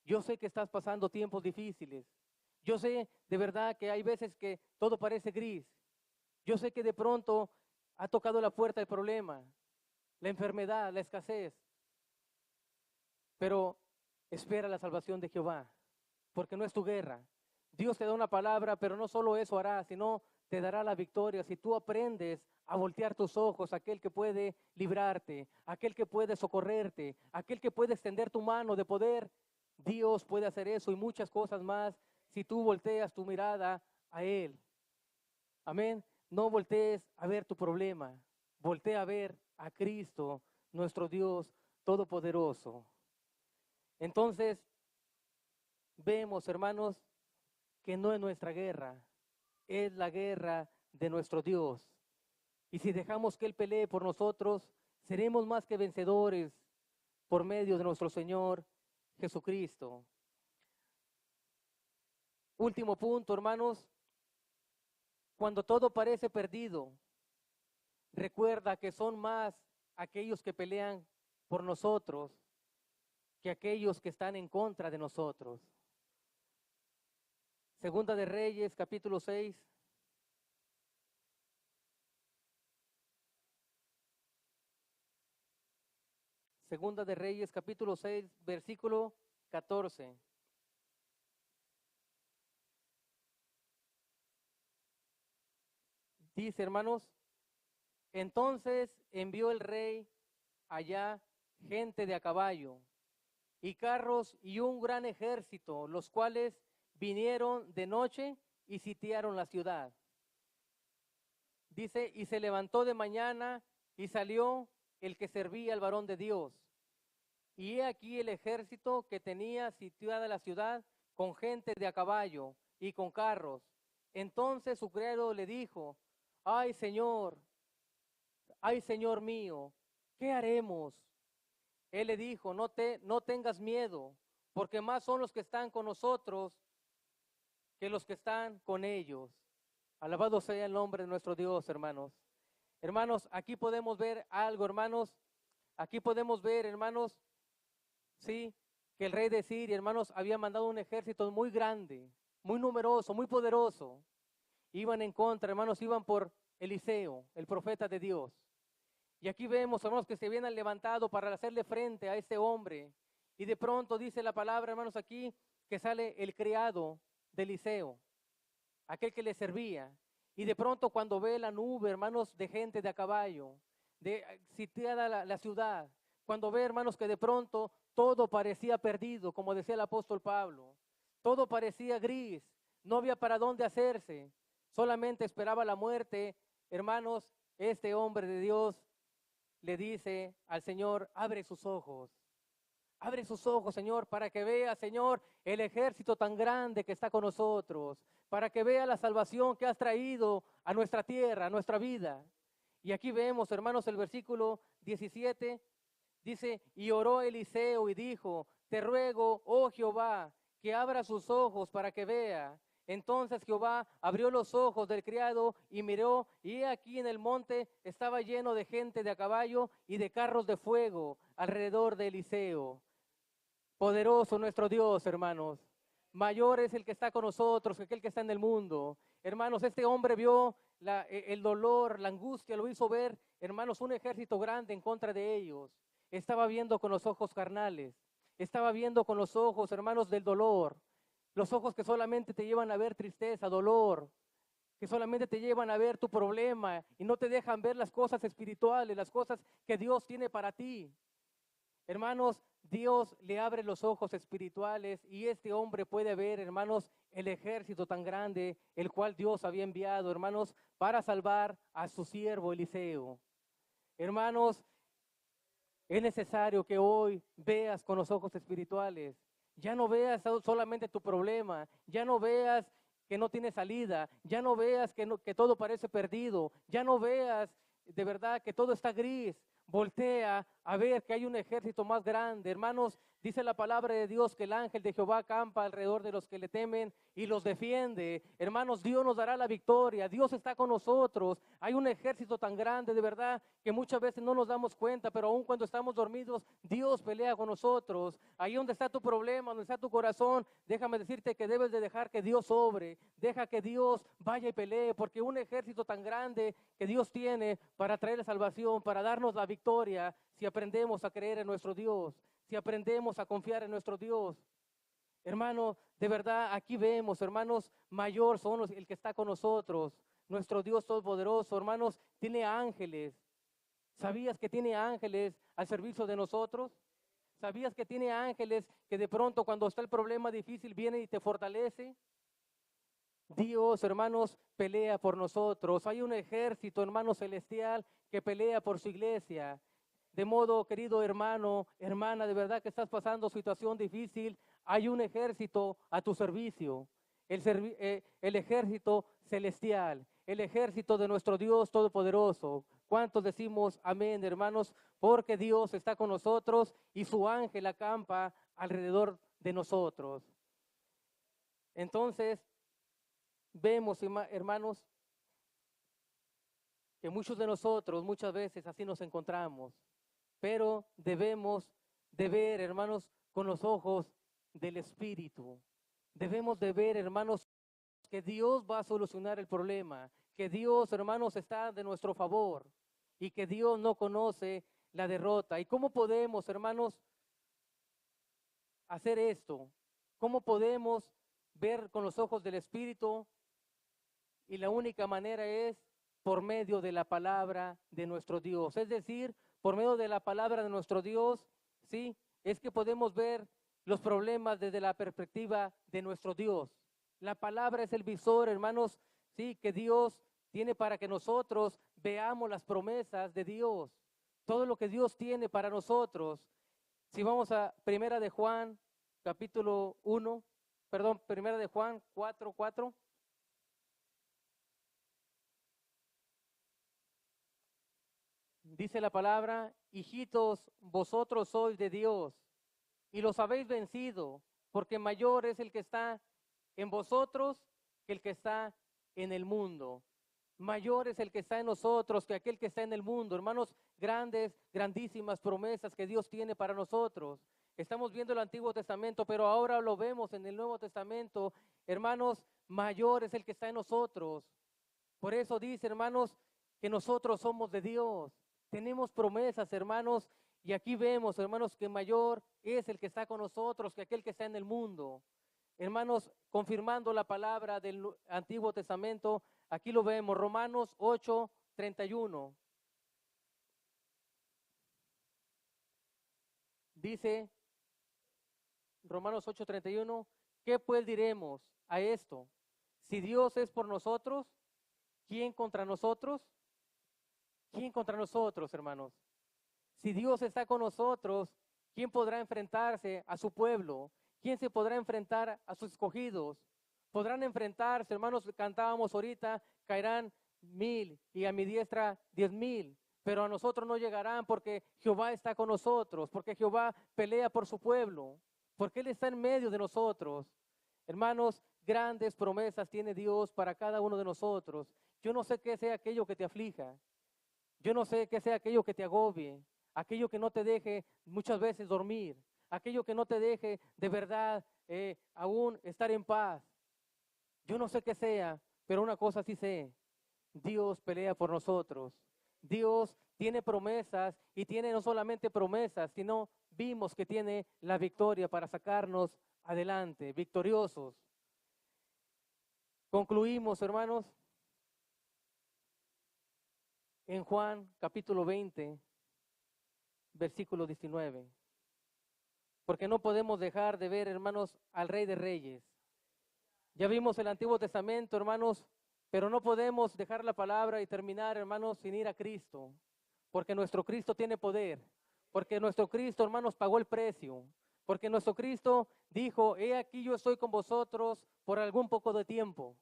yo sé que estás pasando tiempos difíciles. Yo sé de verdad que hay veces que todo parece gris. Yo sé que de pronto ha tocado la puerta el problema, la enfermedad, la escasez. Pero espera la salvación de Jehová, porque no es tu guerra. Dios te da una palabra, pero no solo eso hará, sino te dará la victoria. Si tú aprendes a voltear tus ojos a aquel que puede librarte, aquel que puede socorrerte, aquel que puede extender tu mano de poder, Dios puede hacer eso y muchas cosas más si tú volteas tu mirada a Él. Amén. No voltees a ver tu problema, voltea a ver a Cristo, nuestro Dios Todopoderoso. Entonces, vemos, hermanos, que no es nuestra guerra, es la guerra de nuestro Dios. Y si dejamos que Él pelee por nosotros, seremos más que vencedores por medio de nuestro Señor Jesucristo. Último punto, hermanos, cuando todo parece perdido, recuerda que son más aquellos que pelean por nosotros que aquellos que están en contra de nosotros. Segunda de Reyes, capítulo 6. Segunda de Reyes, capítulo 6, versículo 14. Dice, hermanos, entonces envió el rey allá gente de a caballo y carros y un gran ejército, los cuales vinieron de noche y sitiaron la ciudad. Dice, y se levantó de mañana y salió el que servía al varón de Dios. Y he aquí el ejército que tenía sitiada la ciudad con gente de a caballo y con carros. Entonces su criado le dijo, ay Señor mío, ¿qué haremos? Él le dijo, no tengas miedo, porque más son los que están con nosotros que los que están con ellos. Alabado sea el nombre de nuestro Dios, hermanos. Hermanos, aquí podemos ver algo, hermanos. Aquí podemos ver, hermanos, sí, que el rey de Siria, hermanos, había mandado un ejército muy grande, muy numeroso, muy poderoso. Iban en contra, hermanos, iban por Eliseo, el profeta de Dios. Y aquí vemos, hermanos, que se habían levantado para hacerle frente a este hombre. Y de pronto dice la palabra, hermanos, aquí que sale el criado de Eliseo, aquel que le servía. Y de pronto cuando ve la nube, hermanos, de gente de a caballo, de sitiada la ciudad, cuando ve, hermanos, que de pronto todo parecía perdido, como decía el apóstol Pablo, todo parecía gris, no había para dónde hacerse, solamente esperaba la muerte, hermanos, este hombre de Dios le dice al Señor, abre sus ojos. Abre sus ojos, Señor, para que vea, Señor, el ejército tan grande que está con nosotros, para que vea la salvación que has traído a nuestra tierra, a nuestra vida. Y aquí vemos, hermanos, el versículo 17, dice, y oró Eliseo y dijo, te ruego, oh Jehová, que abra sus ojos para que vea. Entonces Jehová abrió los ojos del criado y miró, y he aquí en el monte estaba lleno de gente de a caballo y de carros de fuego alrededor de Eliseo. Poderoso nuestro Dios, hermanos. Mayor es el que está con nosotros que aquel que está en el mundo. Hermanos, este hombre vio el dolor, la angustia, lo hizo ver, hermanos, un ejército grande en contra de ellos. Estaba viendo con los ojos carnales. Estaba viendo con los ojos, hermanos, del dolor. Los ojos que solamente te llevan a ver tristeza, dolor, que solamente te llevan a ver tu problema y no te dejan ver las cosas espirituales, las cosas que Dios tiene para ti. Hermanos, Dios le abre los ojos espirituales y este hombre puede ver, hermanos, el ejército tan grande, el cual Dios había enviado, hermanos, para salvar a su siervo Eliseo. Hermanos, es necesario que hoy veas con los ojos espirituales. Ya no veas solamente tu problema, ya no veas que no tiene salida, ya no veas que todo parece perdido, ya no veas de verdad que todo está gris. Voltea a ver que hay un ejército más grande. Hermanos, Dice la palabra de Dios que el ángel de Jehová acampa alrededor de los que le temen y los defiende. Hermanos, Dios nos dará la victoria. Dios está con nosotros. Hay un ejército tan grande, de verdad, que muchas veces no nos damos cuenta, pero aún cuando estamos dormidos, Dios pelea con nosotros. Ahí donde está tu problema, donde está tu corazón, déjame decirte que debes de dejar que Dios obre. Deja que Dios vaya y pelee, porque un ejército tan grande que Dios tiene para traer salvación, para darnos la victoria, si aprendemos a creer en nuestro Dios, si aprendemos a confiar en nuestro Dios. Hermano, de verdad, aquí vemos, hermanos, mayor son el que está con nosotros. Nuestro Dios todopoderoso, hermanos, tiene ángeles. ¿Sabías que tiene ángeles al servicio de nosotros? ¿Sabías que tiene ángeles que de pronto cuando está el problema difícil viene y te fortalece? Dios, hermanos, pelea por nosotros. Hay un ejército, hermano celestial, que pelea por su iglesia. De modo, querido hermano, hermana, de verdad que estás pasando situación difícil, hay un ejército a tu servicio. El ejército celestial, el ejército de nuestro Dios todopoderoso. ¿Cuántos decimos amén, hermanos? Porque Dios está con nosotros y su ángel acampa alrededor de nosotros. Entonces, vemos, hermanos, que muchos de nosotros muchas veces así nos encontramos, pero debemos de ver, hermanos, con los ojos del Espíritu. Debemos de ver, hermanos, que Dios va a solucionar el problema, que Dios, hermanos, está de nuestro favor y que Dios no conoce la derrota. ¿Y cómo podemos, hermanos, hacer esto? ¿Cómo podemos ver con los ojos del Espíritu? Y la única manera es por medio de la palabra de nuestro Dios. Es decir, por medio de la palabra de nuestro Dios, ¿sí? Es que podemos ver los problemas desde la perspectiva de nuestro Dios. La palabra es el visor, hermanos, ¿sí? Que Dios tiene para que nosotros veamos las promesas de Dios. Todo lo que Dios tiene para nosotros. Si vamos a Primera de Juan, capítulo 1, perdón, Primera de Juan 4:4. Dice la palabra, hijitos, vosotros sois de Dios y los habéis vencido, porque mayor es el que está en vosotros que el que está en el mundo. Mayor es el que está en nosotros que aquel que está en el mundo. Hermanos, grandes, grandísimas promesas que Dios tiene para nosotros. Estamos viendo el Antiguo Testamento, pero ahora lo vemos en el Nuevo Testamento. Hermanos, mayor es el que está en nosotros. Por eso dice, hermanos, que nosotros somos de Dios. Tenemos promesas, hermanos, y aquí vemos, hermanos, que mayor es el que está con nosotros que aquel que está en el mundo. Hermanos, confirmando la palabra del Antiguo Testamento, aquí lo vemos, Romanos 8:31. Dice, Romanos 8:31, ¿qué pues diremos a esto? Si Dios es por nosotros, ¿quién contra nosotros? ¿Quién contra nosotros, hermanos? Si Dios está con nosotros, ¿quién podrá enfrentarse a su pueblo? ¿Quién se podrá enfrentar a sus escogidos? Podrán enfrentarse, hermanos, cantábamos ahorita, caerán 1000 y a mi diestra 10,000, pero a nosotros no llegarán porque Jehová está con nosotros, porque Jehová pelea por su pueblo, porque Él está en medio de nosotros. Hermanos, grandes promesas tiene Dios para cada uno de nosotros. Yo no sé qué sea aquello que te aflija. Yo no sé qué sea aquello que te agobie, aquello que no te deje muchas veces dormir, aquello que no te deje de verdad aún estar en paz. Yo no sé qué sea, pero una cosa sí sé, Dios pelea por nosotros. Dios tiene promesas y tiene no solamente promesas, sino vimos que tiene la victoria para sacarnos adelante, victoriosos. Concluimos, hermanos, en Juan capítulo 20, versículo 19. Porque no podemos dejar de ver, hermanos, al Rey de Reyes. Ya vimos el Antiguo Testamento, hermanos, pero no podemos dejar la palabra y terminar, hermanos, sin ir a Cristo. Porque nuestro Cristo tiene poder. Porque nuestro Cristo, hermanos, pagó el precio. Porque nuestro Cristo dijo, he aquí yo estoy con vosotros por algún poco de tiempo.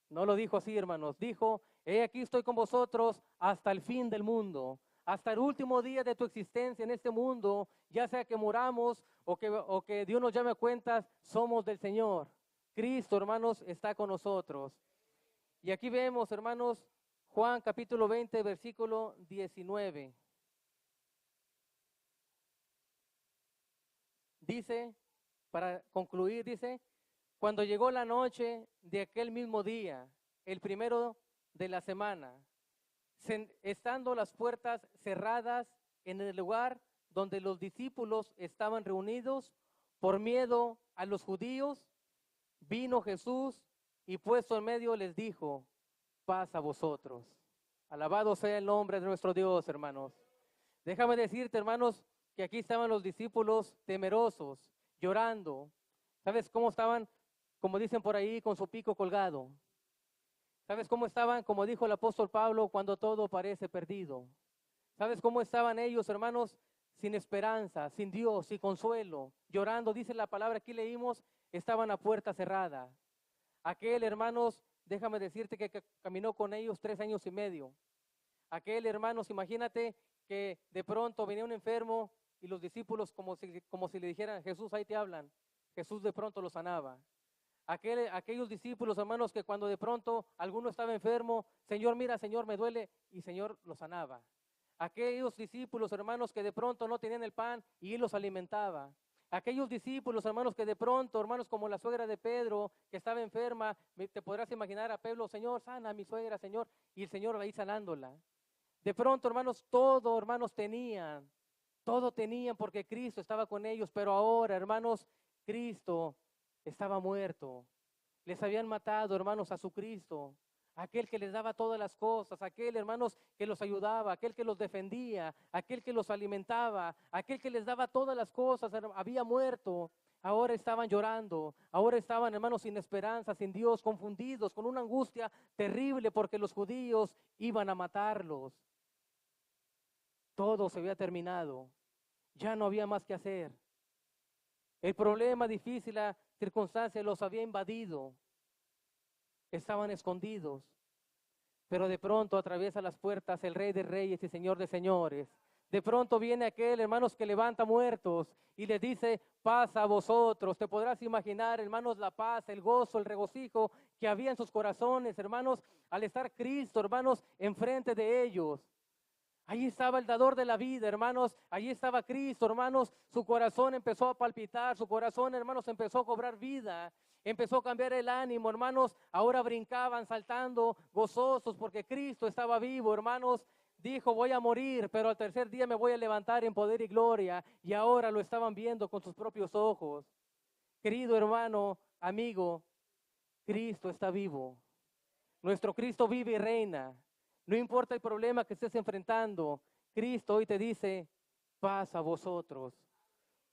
No lo dijo así, hermanos. Dijo, he aquí estoy con vosotros hasta el fin del mundo. hasta el último día de tu existencia en este mundo, ya sea que muramos o que Dios nos llame a cuentas, somos del Señor. Cristo, hermanos, está con nosotros. Y aquí vemos, hermanos, Juan capítulo 20, versículo 19. Dice, para concluir, dice, cuando llegó la noche de aquel mismo día, el primero de la semana, estando las puertas cerradas en el lugar donde los discípulos estaban reunidos, por miedo a los judíos, vino Jesús y puesto en medio les dijo, paz a vosotros. Alabado sea el nombre de nuestro Dios, hermanos. Déjame decirte, hermanos, que aquí estaban los discípulos temerosos, llorando. ¿Sabes cómo estaban? Como dicen por ahí, con su pico colgado. ¿Sabes cómo estaban? Como dijo el apóstol Pablo, cuando todo parece perdido. ¿Sabes cómo estaban ellos, hermanos? Sin esperanza, sin Dios, sin consuelo, llorando. Dice la palabra, aquí leímos, estaban a puerta cerrada. Aquel, hermanos, déjame decirte que caminó con ellos 3 años y medio. Aquel, hermanos, imagínate que de pronto venía un enfermo y los discípulos como si le dijeran, Jesús, ahí te hablan. Jesús de pronto lo sanaba. Aquellos discípulos, hermanos, que cuando de pronto alguno estaba enfermo, Señor, mira, Señor, me duele, y Señor lo sanaba. Aquellos discípulos, hermanos, que de pronto no tenían el pan y Él los alimentaba. Aquellos discípulos, hermanos, que de pronto, hermanos, como la suegra de Pedro, que estaba enferma, te podrás imaginar a Pedro, Señor, sana a mi suegra, Señor, y el Señor ahí sanándola. De pronto, hermanos, todo, hermanos, todo tenían porque Cristo estaba con ellos, pero ahora, hermanos, Cristo estaba muerto. Les habían matado, hermanos, a su Cristo, aquel que les daba todas las cosas, aquel, hermanos, que los ayudaba, aquel que los defendía, aquel que los alimentaba, aquel que les daba todas las cosas, había muerto. Ahora estaban llorando, ahora estaban, hermanos, sin esperanza, sin Dios, confundidos, con una angustia terrible porque los judíos iban a matarlos. Todo se había terminado, ya no había más que hacer. El problema difícil, la circunstancia los había invadido. Estaban escondidos. Pero de pronto atraviesa las puertas el Rey de Reyes y Señor de Señores. De pronto viene aquel, hermanos, que levanta muertos y les dice, paz a vosotros. Te podrás imaginar, hermanos, la paz, el gozo, el regocijo que había en sus corazones, hermanos, al estar Cristo, hermanos, enfrente de ellos. Allí estaba el dador de la vida, hermanos. Allí estaba Cristo, hermanos. Su corazón empezó a palpitar. Su corazón, hermanos, empezó a cobrar vida. Empezó a cambiar el ánimo, hermanos. Ahora brincaban, saltando, gozosos, porque Cristo estaba vivo, hermanos. Dijo, voy a morir, pero al tercer día me voy a levantar en poder y gloria. Y ahora lo estaban viendo con sus propios ojos. Querido hermano, amigo, Cristo está vivo. Nuestro Cristo vive y reina. No importa el problema que estés enfrentando, Cristo hoy te dice, paz a vosotros.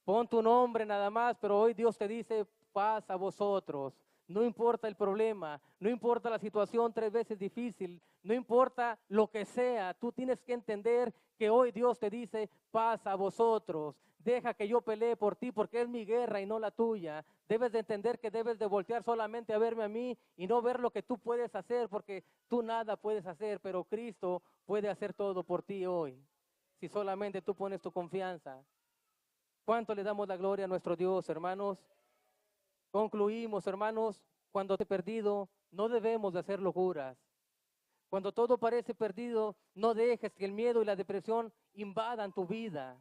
Pon tu nombre nada más, pero hoy Dios te dice, paz a vosotros. No importa el problema, no importa la situación 3 veces difícil, no importa lo que sea, tú tienes que entender que hoy Dios te dice, paz a vosotros. Deja que yo pelee por ti porque es mi guerra y no la tuya. Debes de entender que debes de voltear solamente a verme a mí y no ver lo que tú puedes hacer porque tú nada puedes hacer, pero Cristo puede hacer todo por ti hoy. Si solamente tú pones tu confianza. ¿Cuánto le damos la gloria a nuestro Dios, hermanos? Concluimos, hermanos, cuando te he perdido, no debemos de hacer locuras. Cuando todo parece perdido, no dejes que el miedo y la depresión invadan tu vida.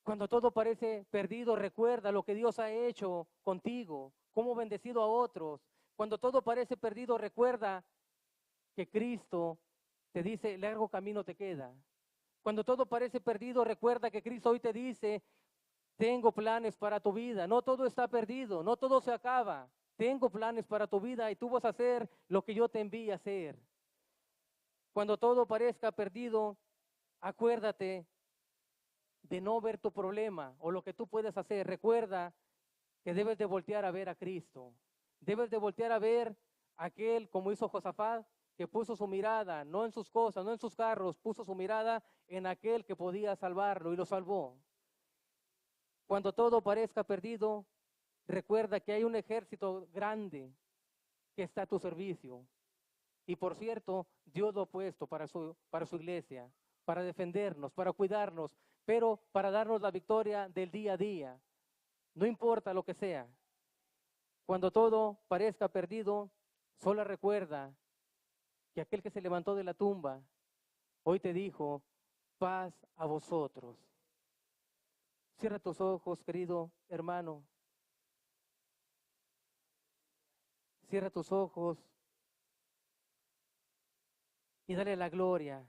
Cuando todo parece perdido, recuerda lo que Dios ha hecho contigo, cómo ha bendecido a otros. Cuando todo parece perdido, recuerda que Cristo te dice, largo camino te queda. Cuando todo parece perdido, recuerda que Cristo hoy te dice, tengo planes para tu vida. No todo está perdido, no todo se acaba. Tengo planes para tu vida y tú vas a hacer lo que yo te envíe a hacer. Cuando todo parezca perdido, acuérdate de no ver tu problema o lo que tú puedes hacer. Recuerda que debes de voltear a ver a Cristo. Debes de voltear a ver a aquel, como hizo Josafat, que puso su mirada, no en sus cosas, no en sus carros, puso su mirada en aquel que podía salvarlo y lo salvó. Cuando todo parezca perdido, recuerda que hay un ejército grande que está a tu servicio. Y por cierto, Dios lo ha puesto para su iglesia, para defendernos, para cuidarnos, pero para darnos la victoria del día a día. No importa lo que sea. Cuando todo parezca perdido, solo recuerda que aquel que se levantó de la tumba, hoy te dijo, paz a vosotros. Cierra tus ojos, querido hermano. Cierra tus ojos y dale la gloria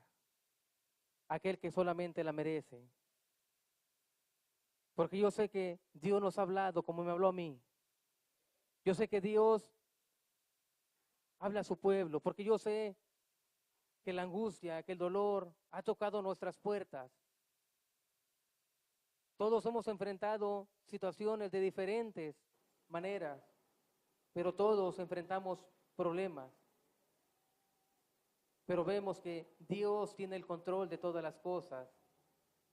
a aquel que solamente la merece. Porque yo sé que Dios nos ha hablado como me habló a mí. Yo sé que Dios habla a su pueblo, porque yo sé que la angustia, que el dolor ha tocado nuestras puertas. Todos hemos enfrentado situaciones de diferentes maneras, pero todos enfrentamos problemas. Pero vemos que Dios tiene el control de todas las cosas.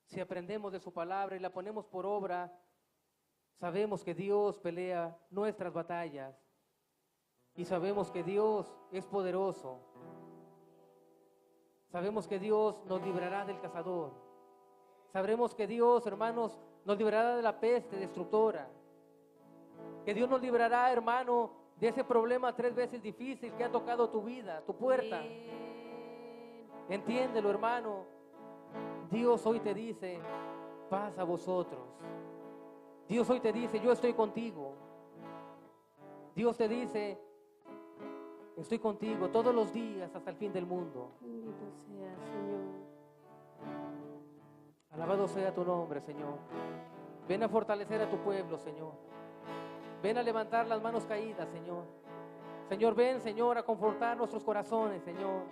Si aprendemos de su palabra y la ponemos por obra, sabemos que Dios pelea nuestras batallas. Y sabemos que Dios es poderoso. Sabemos que Dios nos librará del cazador. Sabremos que Dios, hermanos, nos librará de la peste destructora. Que Dios nos librará, hermano, de ese problema 3 veces difícil que ha tocado tu vida, tu puerta. Entiéndelo, hermano. Dios hoy te dice, paz a vosotros. Dios hoy te dice, yo estoy contigo. Dios te dice, estoy contigo todos los días hasta el fin del mundo. Bendito sea, Señor. Alabado sea tu nombre, Señor. Ven a fortalecer a tu pueblo, Señor. Ven a levantar las manos caídas, Señor. Señor, ven, Señor, a confortar nuestros corazones, Señor.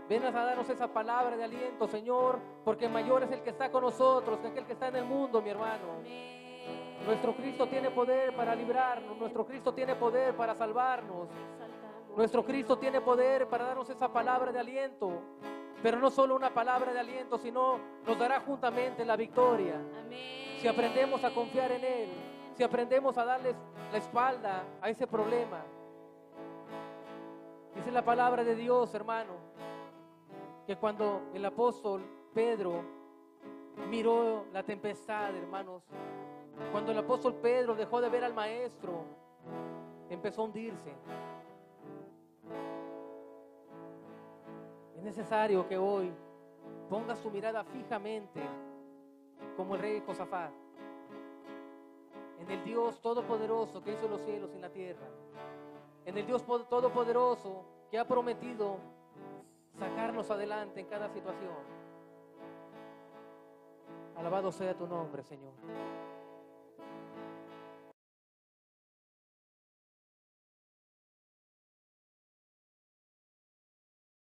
Ven a darnos esa palabra de aliento, Señor, porque mayor es el que está con nosotros que aquel que está en el mundo, mi hermano. Amén. Nuestro Cristo tiene poder para librarnos. Nuestro Cristo tiene poder para salvarnos. Exaltamos, Nuestro Cristo Señor. tiene poder para darnos esa palabra de aliento. Pero no solo una palabra de aliento, sino nos dará juntamente la victoria. Amén. Si aprendemos a confiar en Él, si aprendemos a darles la espalda a ese problema. Dice la palabra de Dios, hermano, que cuando el apóstol Pedro miró la tempestad, hermanos, cuando el apóstol Pedro dejó de ver al maestro, empezó a hundirse. Es necesario que hoy pongas tu mirada fijamente, como el rey Josafat, en el Dios todopoderoso que hizo los cielos y la tierra, en el Dios todopoderoso que ha prometido sacarnos adelante en cada situación. Alabado sea tu nombre, Señor.